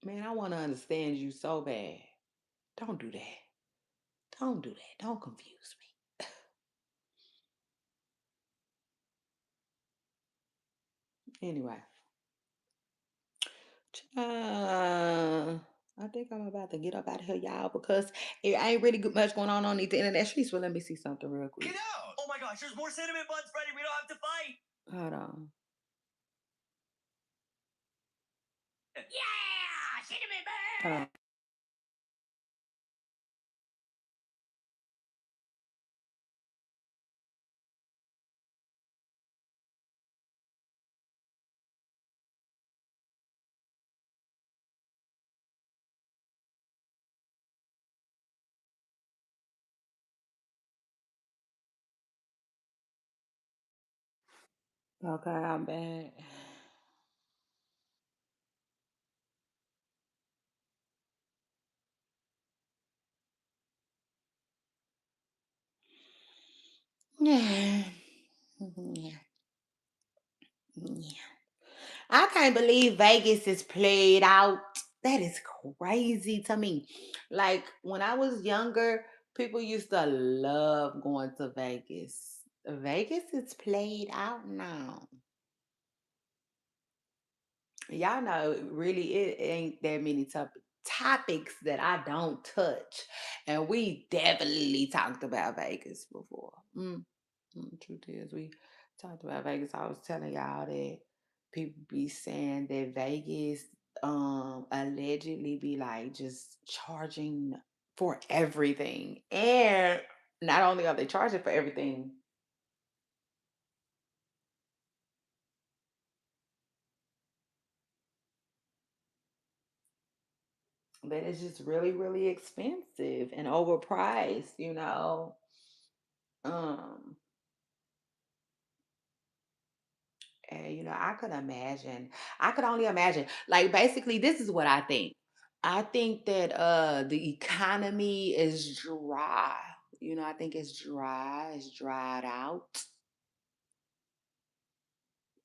man, I want to understand you so bad. Don't do that. Don't do that. Don't confuse me. Anyway, I think I'm about to get up out of here, y'all, because it ain't really much going on the internet streets. So let me see something real quick. Get out! Oh my gosh, there's more cinnamon buns, Freddie. We don't have to fight. Hold on. Yeah, cinnamon buns. Hold on. Okay, I'm back. Yeah. Yeah. Yeah. I can't believe Vegas is played out. That is crazy to me. Like when I was younger, people used to love going to Vegas. Vegas is played out now. Y'all know really it ain't that many topics that I don't touch. And we definitely talked about Vegas before. Truth is, we talked about Vegas. I was telling y'all that people be saying that Vegas allegedly be like just charging for everything. And not only are they charging for everything, but it's just really, really expensive and overpriced. Um, and I could only imagine. Like basically, this is what I think. I think that the economy is dry. I think it's dry, it's dried out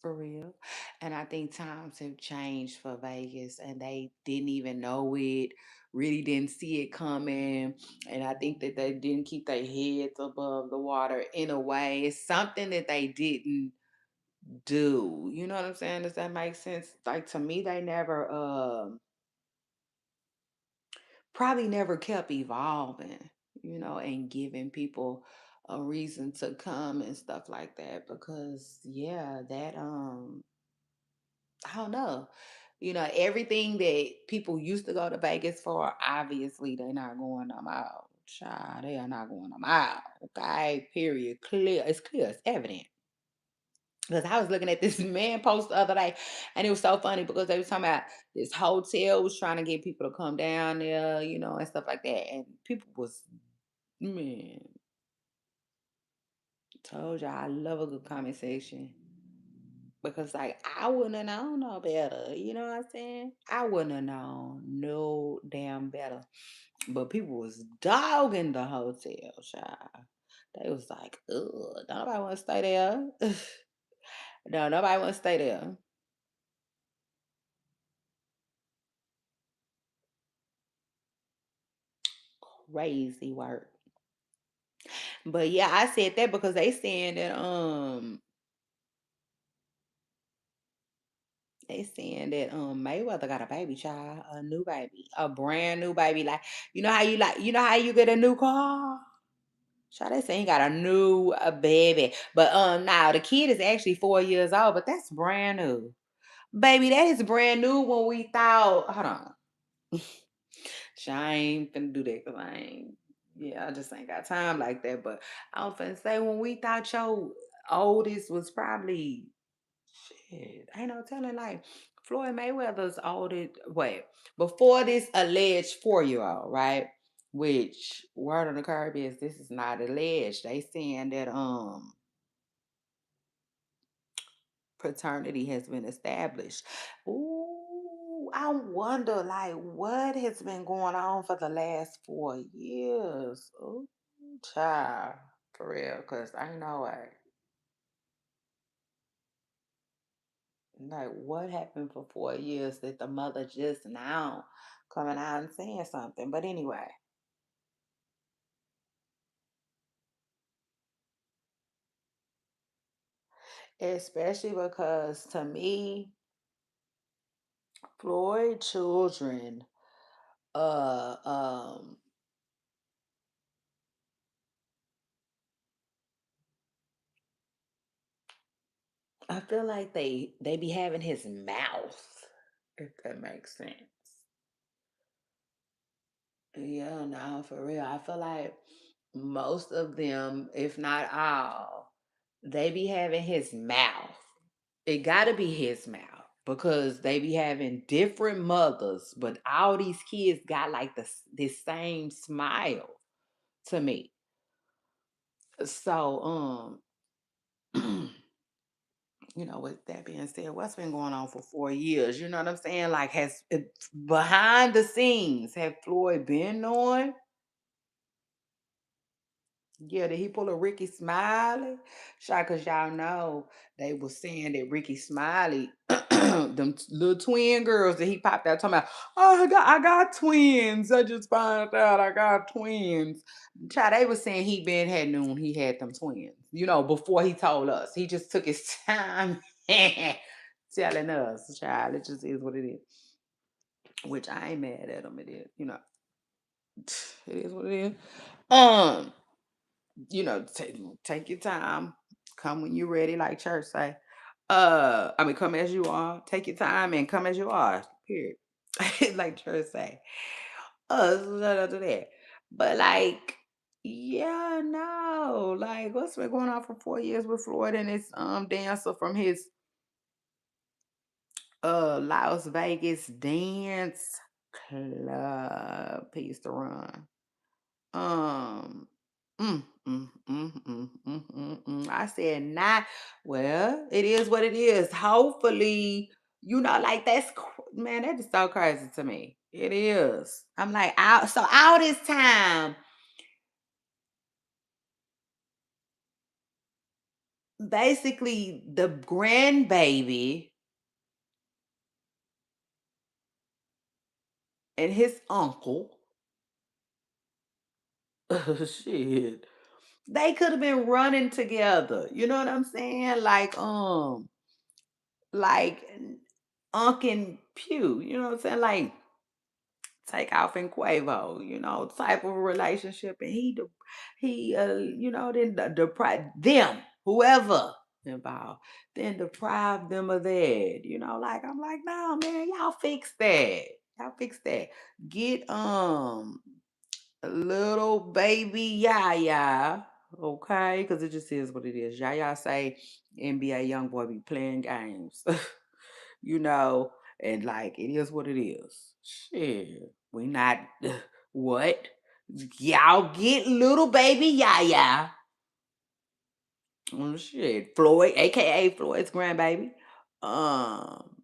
for real. And I think times have changed for Vegas and they didn't even know it, really didn't see it coming. And I think that they didn't keep their heads above the water in a way. It's something that they didn't do. You know what I'm saying? Does that make sense? Like to me, they never probably never kept evolving, and giving people a reason to come and stuff like that. Because yeah, that I don't know. Everything that people used to go to Vegas for, obviously they're not going them out. Child, they are not going them out. Okay, period. Clear. It's clear. It's evident. Because I was looking at this man post the other day, and it was so funny because they was talking about this hotel was trying to get people to come down there, and stuff like that. And people was, man, told y'all I love a good comment section. Because like I wouldn't have known no better. You know what I'm saying? I wouldn't have known no damn better. But people was dogging the hotel, child. They was like, ugh, don't nobody want to stay there. No, nobody want to stay there. Crazy work. But yeah, I said that because they saying that They saying that Mayweather got a baby child, a new baby, a brand new baby. You know how you get a new car? Child, they saying he got a new baby. But now the kid is actually 4 years old, but that's brand new. Baby, that is brand new when we thought, hold on. I ain't finna do that because I ain't, yeah, I just ain't got time like that. But I was finna say, when we thought your oldest was probably, shit, ain't no telling, like, Floyd Mayweather's oldest, wait, before this alleged 4-year-old, right? Which, word on the curb is, this is not alleged. They saying that, paternity has been established. Ooh, I wonder, like, what has been going on for the last 4 years? Ooh, child, for real, because I know it. Like, what happened for 4 years that the mother just now coming out and saying something? But anyway, especially because to me, Floyd children, uh, um, I feel like they be having his mouth, if that makes sense. Yeah, no, for real. I feel like most of them, if not all, they be having his mouth. It gotta be his mouth because they be having different mothers, but all these kids got like this same smile to me. So, with that being said, what's been going on for 4 years? You know what I'm saying? Like, behind the scenes, have Floyd been knowing? Yeah, did he pull a Ricky Smiley? Shot, cause y'all know they was saying that Ricky Smiley, them little twin girls that he popped out talking about, oh, I got twins. I just found out I got twins. Child, they was saying he been had known he had them twins, before he told us. He just took his time telling us, child, it just is what it is. Which I ain't mad at him. It is, it is what it is. Um, take your time. Come when you're ready, like church say. I mean, come as you are. Take your time and come as you are. Period. Like church say. So shout out to that. But like, yeah, no. Like, what's been going on for 4 years with Floyd and his dancer from his Las Vegas dance club. He used to run. Um, I said not. Well, it is what it is. Hopefully, like man, that is so crazy to me. It is. I'm like, out. So all this time, basically, the grandbaby and his uncle, shit, they could have been running together. You know what I'm saying? Like Unc and Pew. You know what I'm saying? Like take off in Quavo, type of relationship, and then deprive them, whoever involved, then deprive them of that. Like I'm like, no, man, y'all fix that. Y'all fix that. Get little baby Yaya, okay? Because it just is what it is. Yaya say NBA young boy be playing games. you know, and like it is what it is. Shit, we not what y'all get little baby Yaya. Oh shit, Floyd, aka Floyd's grandbaby. Um,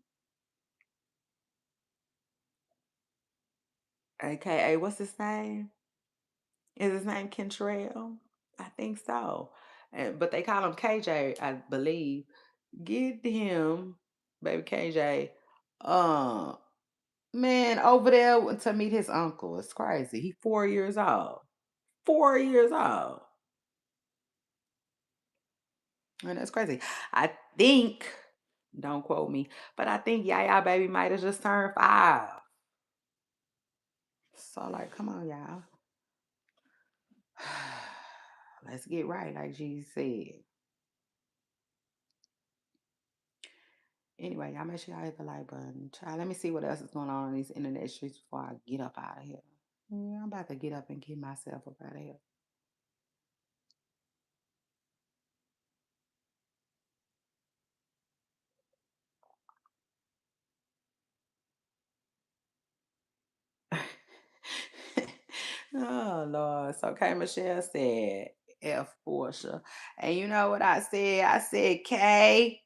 aka what's his name? Is his name Kentrell? I think so. But they call him KJ, I believe. Get him, baby KJ. Um, Man, over there to meet his uncle. It's crazy. He 4 years old. 4 years old. And that's crazy. I think. Don't quote me. But I think Yaya baby might have just turned 5. So like, come on, y'all. Let's get right, like G said. Anyway, y'all make sure y'all hit the like button. Child, let me see what else is going on in these internet streets before I get up out of here. Yeah, I'm about to get up and get myself up out of here. Oh Lord. So K Michelle said F Portia. And you know what I said? I said, K,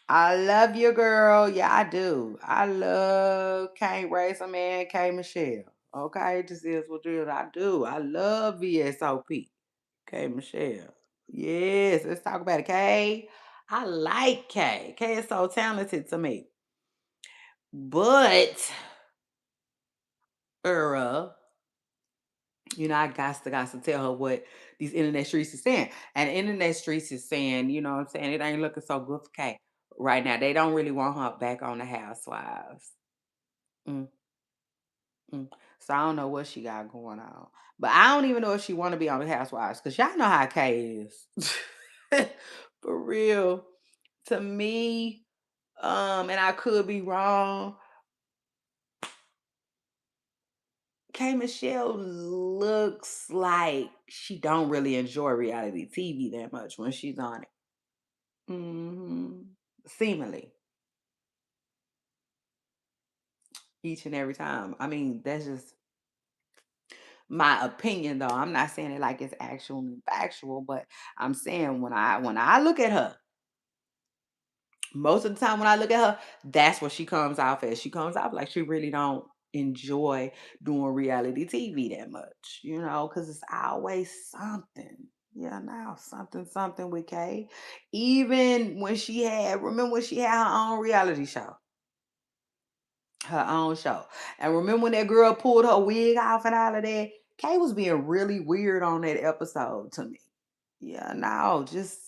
I love you, girl. Yeah, I do. I love Can't Raise a Man, K Michelle. Okay, this is what it is. I do. I love VSOP. K Michelle. Yes, let's talk about it. K. I like K. K is so talented to me. But Earl, I got to tell her what these internet streets is saying. And the internet streets is saying, you know what I'm saying, it ain't looking so good for Kay right now. They don't really want her back on the housewives. Mm, mm. So I don't know what she got going on. But I don't even know if she wanna be on the housewives, because y'all know how Kay is. For real. To me, and I could be wrong, K Michelle looks like she don't really enjoy reality TV that much when she's on it. Seemingly, each and every time. I mean, that's just my opinion, though. I'm not saying it like it's actual and factual, but I'm saying when I look at her, most of the time when I look at her, that's what she comes off as. She comes off like she really don't enjoy doing reality TV that much, because it's always something. Yeah, now something with Kay. Even when remember when she had her own reality show, her own show. And remember when that girl pulled her wig off and all of that? Kay was being really weird on that episode to me. Yeah, no, just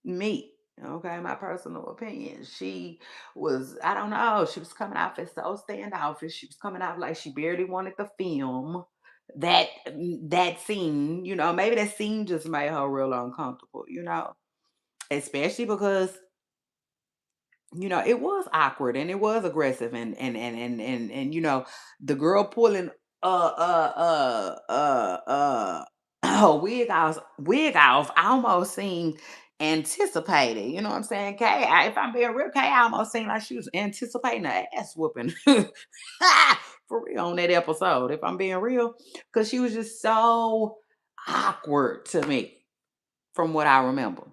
me. Okay, my personal opinion. She was, I don't know, she was coming off as so standoffish. She was coming off like she barely wanted to film that scene. Maybe that scene just made her real uncomfortable. Especially because it was awkward and it was aggressive and the girl pulling her wig off almost seemed anticipated. You know what I'm saying? If I'm being real, Kay almost seemed like she was anticipating an ass whooping. For real on that episode, if I'm being real. Because she was just so awkward to me from what I remember.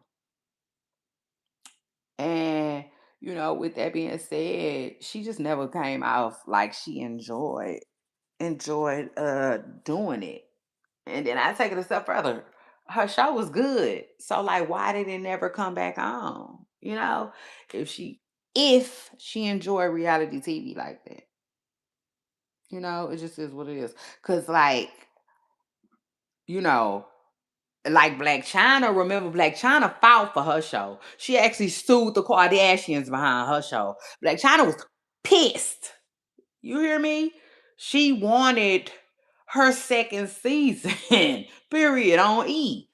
And with that being said, she just never came off like she enjoyed doing it. And then I take it a step further. Her show was good. So like why did it never come back on? If she enjoyed reality TV like that. It just is what it is. Cause you know, like Black China, remember Black China fought for her show. She actually sued the Kardashians behind her show. Black China was pissed. You hear me? She wanted her second season, period, on E.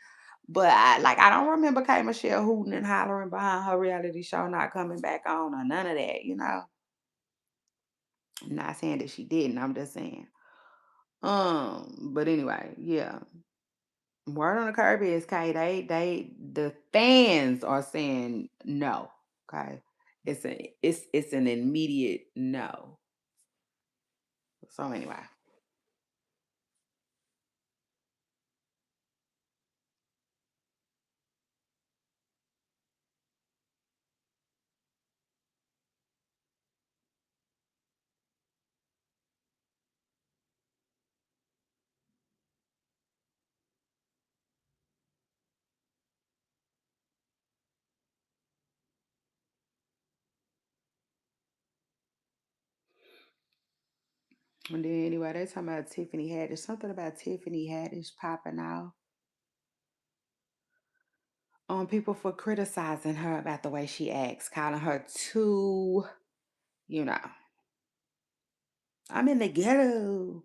But I don't remember K Michelle hooting and hollering behind her reality show not coming back on or none of that. I'm not saying that she didn't, I'm just saying. But anyway, yeah. Word on the curb is, Kay, the fans are saying no. Okay. It's an immediate no. So anyway. And then anyway, they talking about Tiffany Haddish. Something about Tiffany Haddish popping out. on people for criticizing her about the way she acts, calling her too, you know, I'm in the ghetto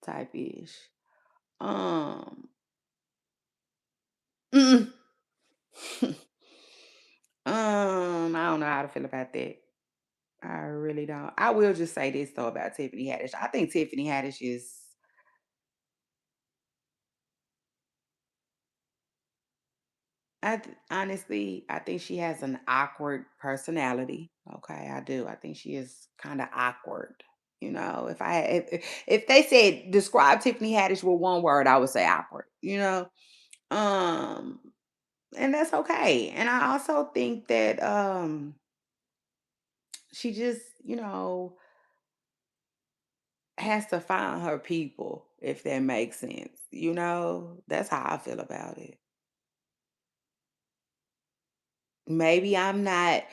type ish. Um, mm, I don't know how to feel about that. I really don't. I will just say this though about Tiffany Haddish. I think Tiffany Haddish is honestly, I think she has an awkward personality. Okay, I do. I think she is kind of awkward. You know, if they said describe Tiffany Haddish with one word, I would say awkward. Um, and that's okay. And I also think that she just, has to find her people, if that makes sense. That's how I feel about it. Maybe I'm not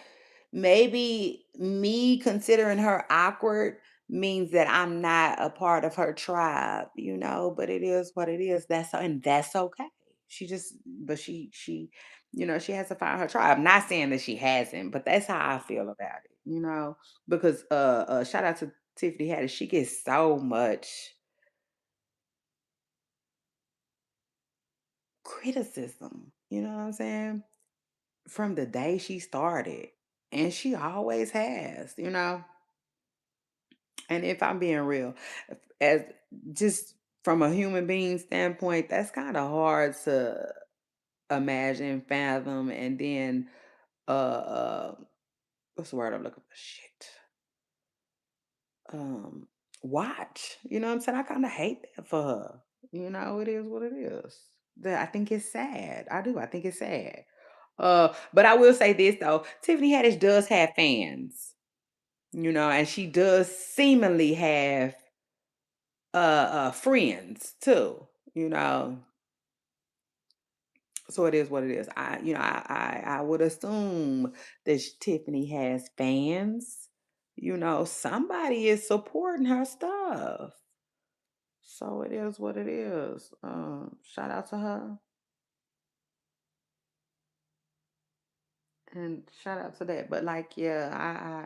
maybe me considering her awkward means that I'm not a part of her tribe, but it is what it is. That's okay. But she has to find her tribe. Not saying that she hasn't, but that's how I feel about it. Because shout out to Tiffany Haddish. She gets so much criticism, you know what I'm saying? From the day she started. And she always has. And if I'm being real, as just from a human being standpoint, that's kind of hard to imagine, fathom, and then uh what's the word I'm looking for? Shit. Um Watch. You know what I'm saying? I kind of hate that for her. It is what it is. I think it's sad. I do. I think it's sad. But I will say this though, Tiffany Haddish does have fans, and she does seemingly have friends too, you know. So it is what it is. I would assume that Tiffany has fans. Somebody is supporting her stuff. So it is what it is. Shout out to her and shout out to that. But like, yeah,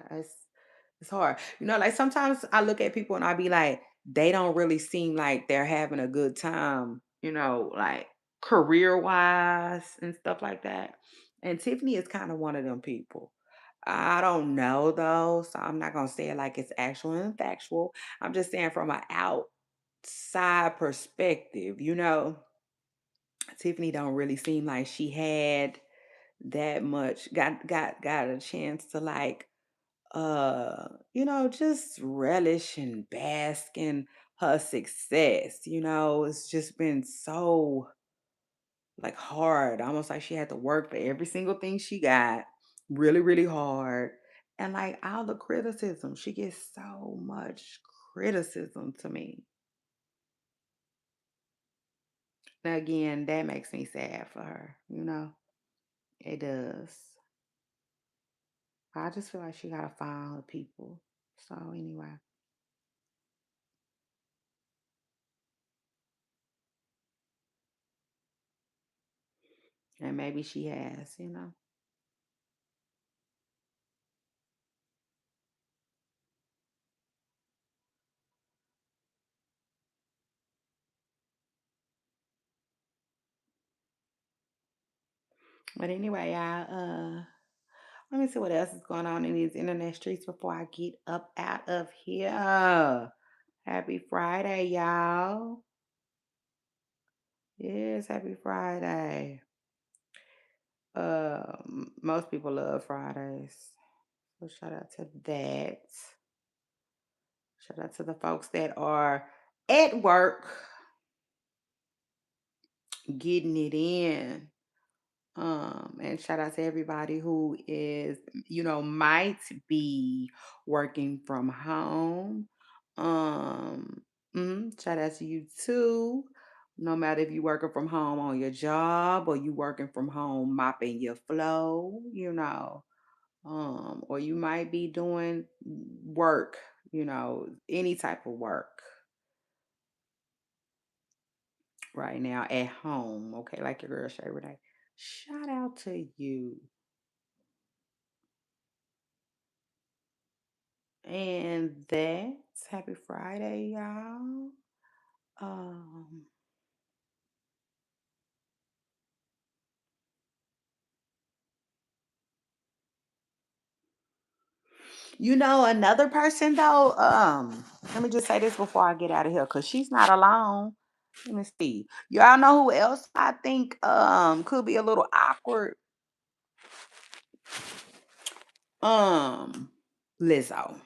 it's hard. Like sometimes I look at people and I be like, they don't really seem like they're having a good time, like career wise and stuff like that. And Tiffany is kind of one of them people. I don't know though, so I'm not gonna say it like it's actual and factual. I'm just saying from an outside perspective, Tiffany don't really seem like she had that much got a chance to like just relish and bask in her success. It's just been so like hard, almost like she had to work for every single thing she got really, really hard. And like all the criticism, she gets so much criticism to me. Now, again, that makes me sad for her. It does. I just feel like she gotta find her people. So anyway. And maybe she has. But anyway, let me see what else is going on in these internet streets before I get up out of here. Happy Friday, y'all. Yes, happy Friday. Most people love Fridays. So shout out to that. Shout out to the folks that are at work getting it in. And shout out to everybody who is, might be working from home. Shout out to you too. No matter if you working from home on your job or you working from home mopping your flow. Or you might be doing work, any type of work right now at home. Okay, like your girl Shay Renee. Shout out to you. And that's happy Friday, y'all. Um, another person though, let me just say this before I get out of here, because she's not alone. Let me see. Y'all know who else I think could be a little awkward? Um, Lizzo.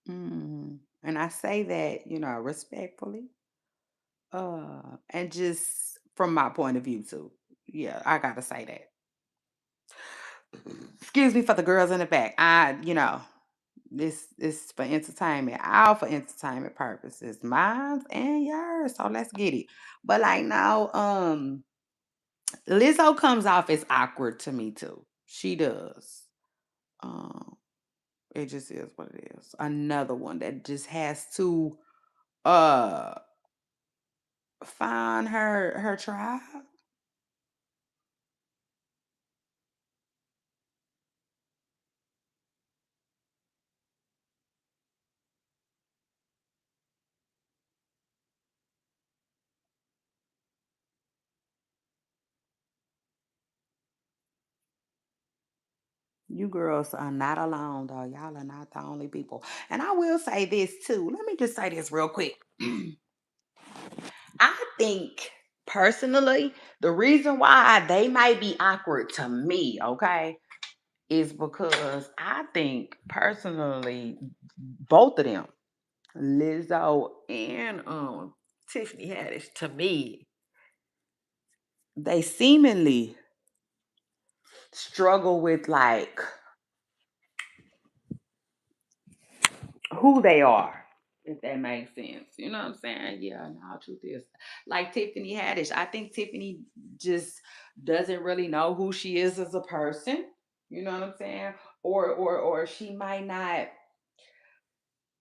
And I say that, respectfully. And just from my point of view too. Yeah, I gotta say that. Excuse me for the girls in the back. This is for entertainment, all for entertainment purposes, mine and yours. So let's get it. But like now, Lizzo comes off as awkward to me too. She does. Um, it just is what it is. Another one that just has to uh find her tribe. You girls are not alone, though. Y'all are not the only people. And I will say this too. Let me just say this real quick. I think personally, the reason why they might be awkward to me, okay, is because I think personally, both of them, Lizzo and Tiffany Haddish, to me, they seemingly struggle with like who they are, if that makes sense. You know what I'm saying? Yeah, no, truth is, like Tiffany Haddish, I think Tiffany just doesn't really know who she is as a person. You know what I'm saying? Or she might not,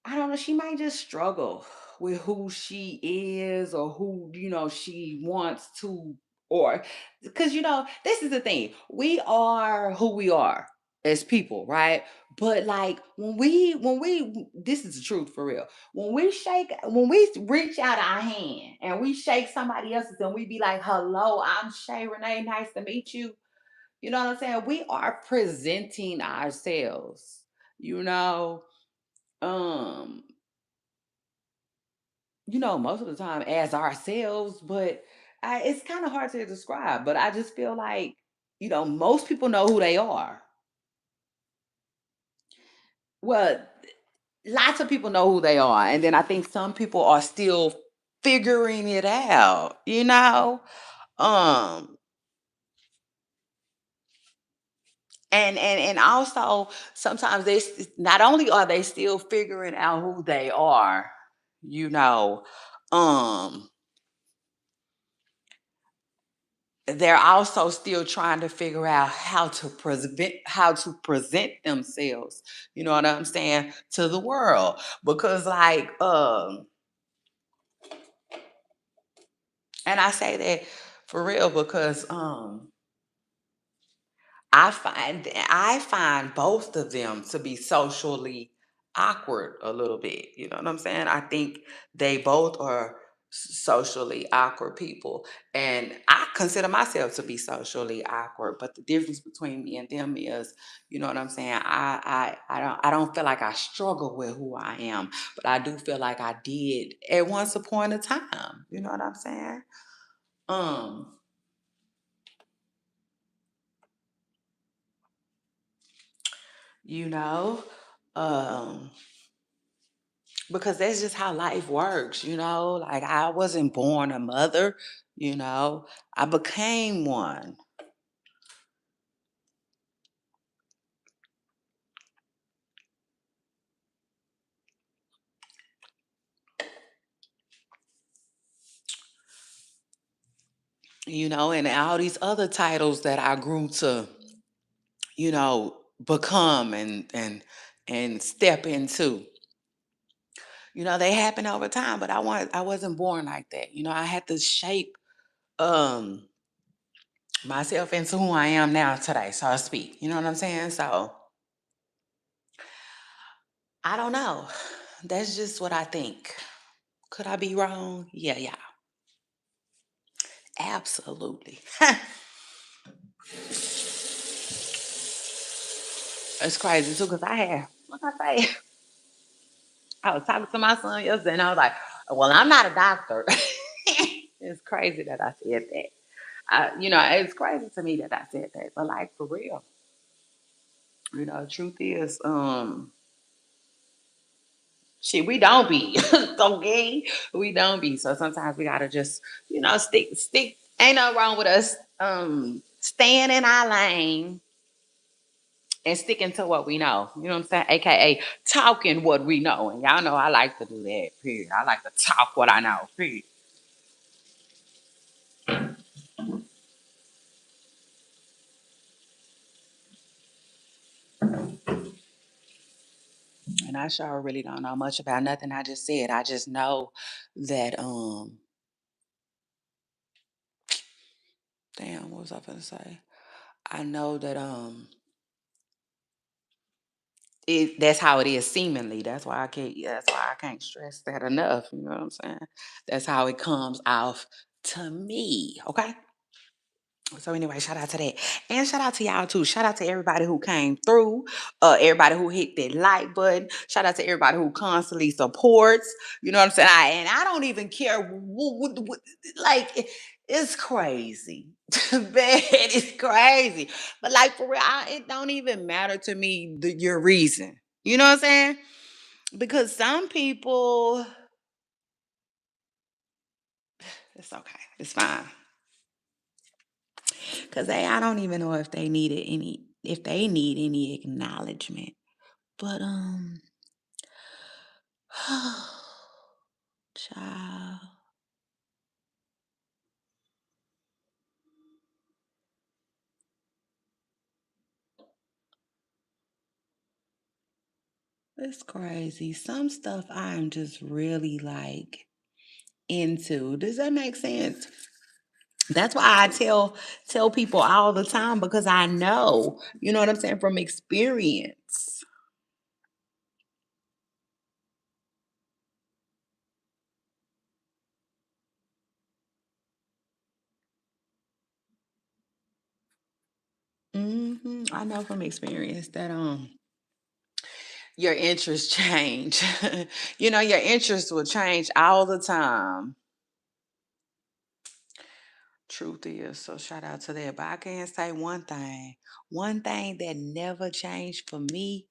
I don't know, she might just struggle with who she is or who, she wants to, or because, this is the thing. We are who we are as people, right? But like this is the truth for real. When we reach out our hand and we shake somebody else's and we be like, hello, I'm Shay Renee, nice to meet you. You know what I'm saying? We are presenting ourselves, you know. Um, most of the time as ourselves, but it's kind of hard to describe. But I just feel like, most people know who they are. Well, lots of people know who they are. And then I think some people are still figuring it out. Um, and also sometimes not only are they still figuring out who they are, you know, um, they're also still trying to figure out how to present themselves, you know what I'm saying, to the world. Because like and I say that for real because I find both of them to be socially awkward a little bit. You know what I'm saying? I think they both are socially awkward people, and I consider myself to be socially awkward. But the difference between me and them is, you know what I'm saying? I don't feel like I struggle with who I am, but I do feel like I did at once upon a time. You know what I'm saying? Um, you know, um because that's just how life works. Like I wasn't born a mother. I became one, and all these other titles that I grew to, become and step into. They happen over time, but I wasn't born like that. I had to shape um myself into who I am now today, so to speak. You know what I'm saying? So I don't know. That's just what I think. Could I be wrong? Yeah, yeah. Absolutely. It's crazy too, because I had, like I say, I was talking to my son yesterday and I was like, well, I'm not a doctor. It's crazy that I said that. It's crazy to me that I said that. But like for real, the truth is, shit, we don't be. Okay? We don't be. So sometimes we gotta just, stick. Ain't nothing wrong with us staying in our lane and sticking to what we know. You know what I'm saying? AKA talking what we know. And y'all know I like to do that, period. I like to talk what I know, period. And I sure really don't know much about nothing I just said. I just know that damn, what was I gonna say? I know that that's how it is seemingly. That's why I can't stress that enough. You know what I'm saying? That's how it comes off to me. Okay. So anyway, shout out to that. And shout out to y'all too. Shout out to everybody who came through, everybody who hit that like button. Shout out to everybody who constantly supports. You know what I'm saying? And I don't even care like it's crazy. Bad, it's crazy. But like for real, it don't even matter to me your reason. You know what I'm saying? Because some people, it's okay. It's fine. Cause I don't even know if they need any acknowledgement. But child, it's crazy. Some stuff I'm just really like into. Does that make sense? That's why I tell people all the time because I know, you know what I'm saying, from experience. I know from experience that your interests change. Your interests will change all the time. Truth is, so shout out to that. But I can say one thing. One thing that never changed for me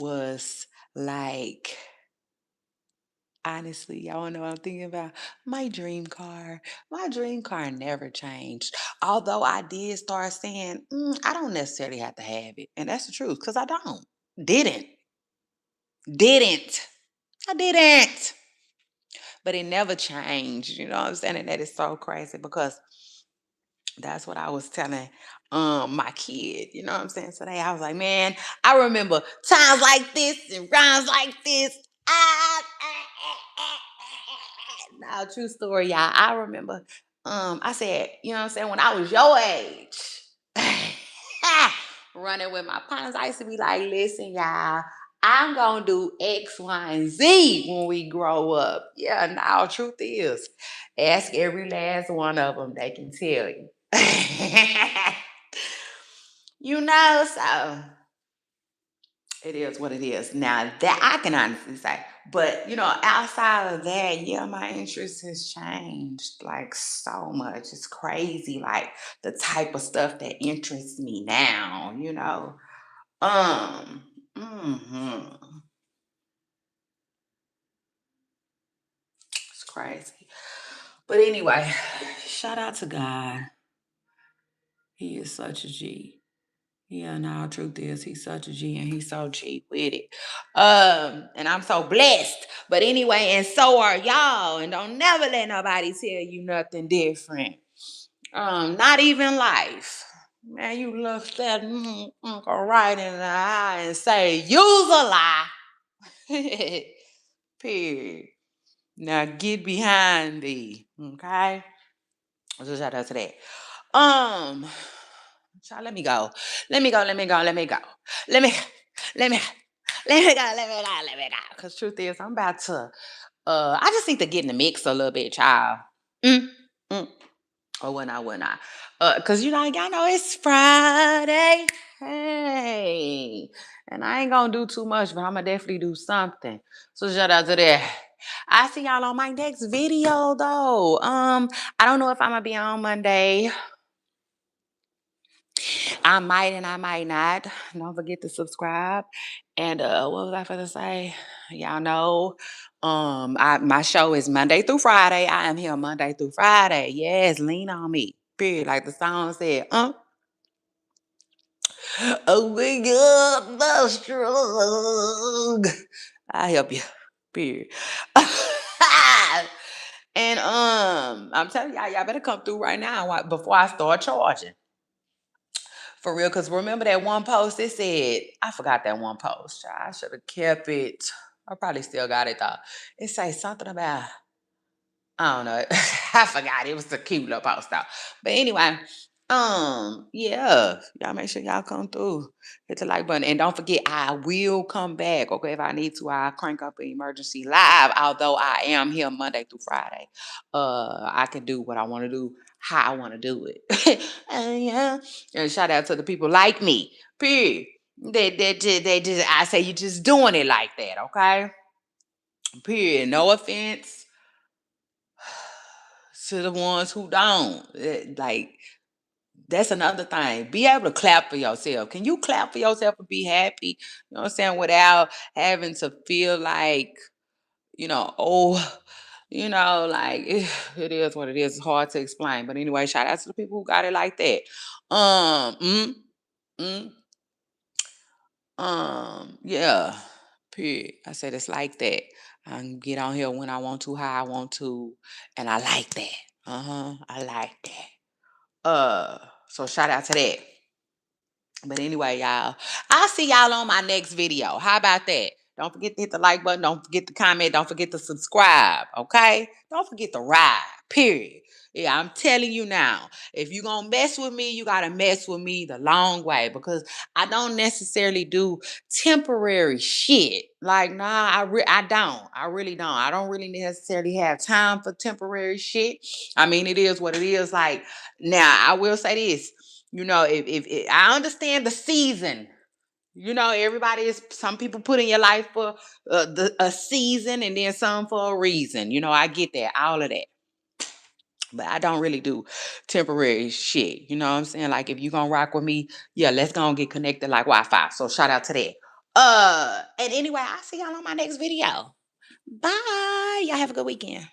was like, honestly, y'all wanna know what I'm thinking about? My dream car. My dream car never changed. Although I did start saying, I don't necessarily have to have it. And that's the truth, because I don't. Didn't. Didn't. I didn't. But it never changed. You know what I'm saying? And that is so crazy because that's what I was telling my kid. You know what I'm saying? Today I was like, man, I remember times like this and rhymes like this. Now, true story, y'all. I remember I said, you know what I'm saying, when I was your age, running with my partners, I used to be like, listen, y'all, I'm gonna do X, Y, and Z when we grow up. Yeah, now truth is, ask every last one of them, they can tell you. So it is what it is. Now that I can honestly say. But outside of that, yeah, my interest has changed like so much. It's crazy, like the type of stuff that interests me now. Um, hmm It's crazy. But anyway, shout out to God. He is such a G. Yeah, no, truth is he's such a G and he's so cheap with it. And I'm so blessed. But anyway, and so are y'all. And don't never let nobody tell you nothing different. Not even life. Man, you look that uncle right in the eye and say, you's a lie. Period. Now get behind thee. Okay? So shout out to that. Um, child, let me go. Let me go. Let me go. Let me go. Let me. Let me. Let me go. Let me go. Let me go. Cause truth is, I'm about to. I just need to get in the mix a little bit, child. Mm, mm. Or when I, cause y'all know it's Friday. Hey, and I ain't gonna do too much, but I'm gonna definitely do something. So shout out to that. I see y'all on my next video though. I don't know if I'm gonna be on Monday. I might and I might not. Don't forget to subscribe. And what was I gonna say? Y'all know. My show is Monday through Friday. I am here Monday through Friday. Yes, lean on me. Period. Like the song said, oh my God, the strong. I help you. Period. And I'm telling y'all better come through right now before I start charging. For real, because remember that one post, it said, I forgot that one post. I should have kept it. I probably still got it though. It say something about, I don't know. I forgot. It was a cute little post though. But anyway, yeah. Y'all make sure y'all come through. Hit the like button. And don't forget, I will come back. Okay. If I need to, I'll crank up an emergency live. Although I am here Monday through Friday. I can do what I want to do, how I want to do it. Yeah. And shout out to the people like me. Period. They just I say you just doing it like that, okay? Period. No offense to the ones who don't. Like, that's another thing. Be able to clap for yourself. Can you clap for yourself and be happy? You know what I'm saying? Without having to feel like, oh, like it is what it is. It's hard to explain. But anyway, shout out to the people who got it like that. Um, mm, mm, yeah. Period. I said it's like that. I can get on here when I want to, how I want to, and I like that. I like that. So shout out to that. But anyway, y'all, I'll see y'all on my next video. How about that? Don't forget to hit the like button. Don't forget to comment. Don't forget to subscribe. Okay? Don't forget to ride. Period. Yeah, I'm telling you now. If you're going to mess with me, you got to mess with me the long way because I don't necessarily do temporary shit. Like, nah, I don't. I really don't. I don't really necessarily have time for temporary shit. I mean, it is what it is. Like, now, I will say this. If I understand the season, everybody is, some people put in your life for a season and then some for a reason. I get that, all of that. But I don't really do temporary shit. You know what I'm saying? Like, if you gonna rock with me, yeah, let's go and get connected like Wi-Fi. So shout out to that. And anyway, I'll see y'all on my next video. Bye. Y'all have a good weekend.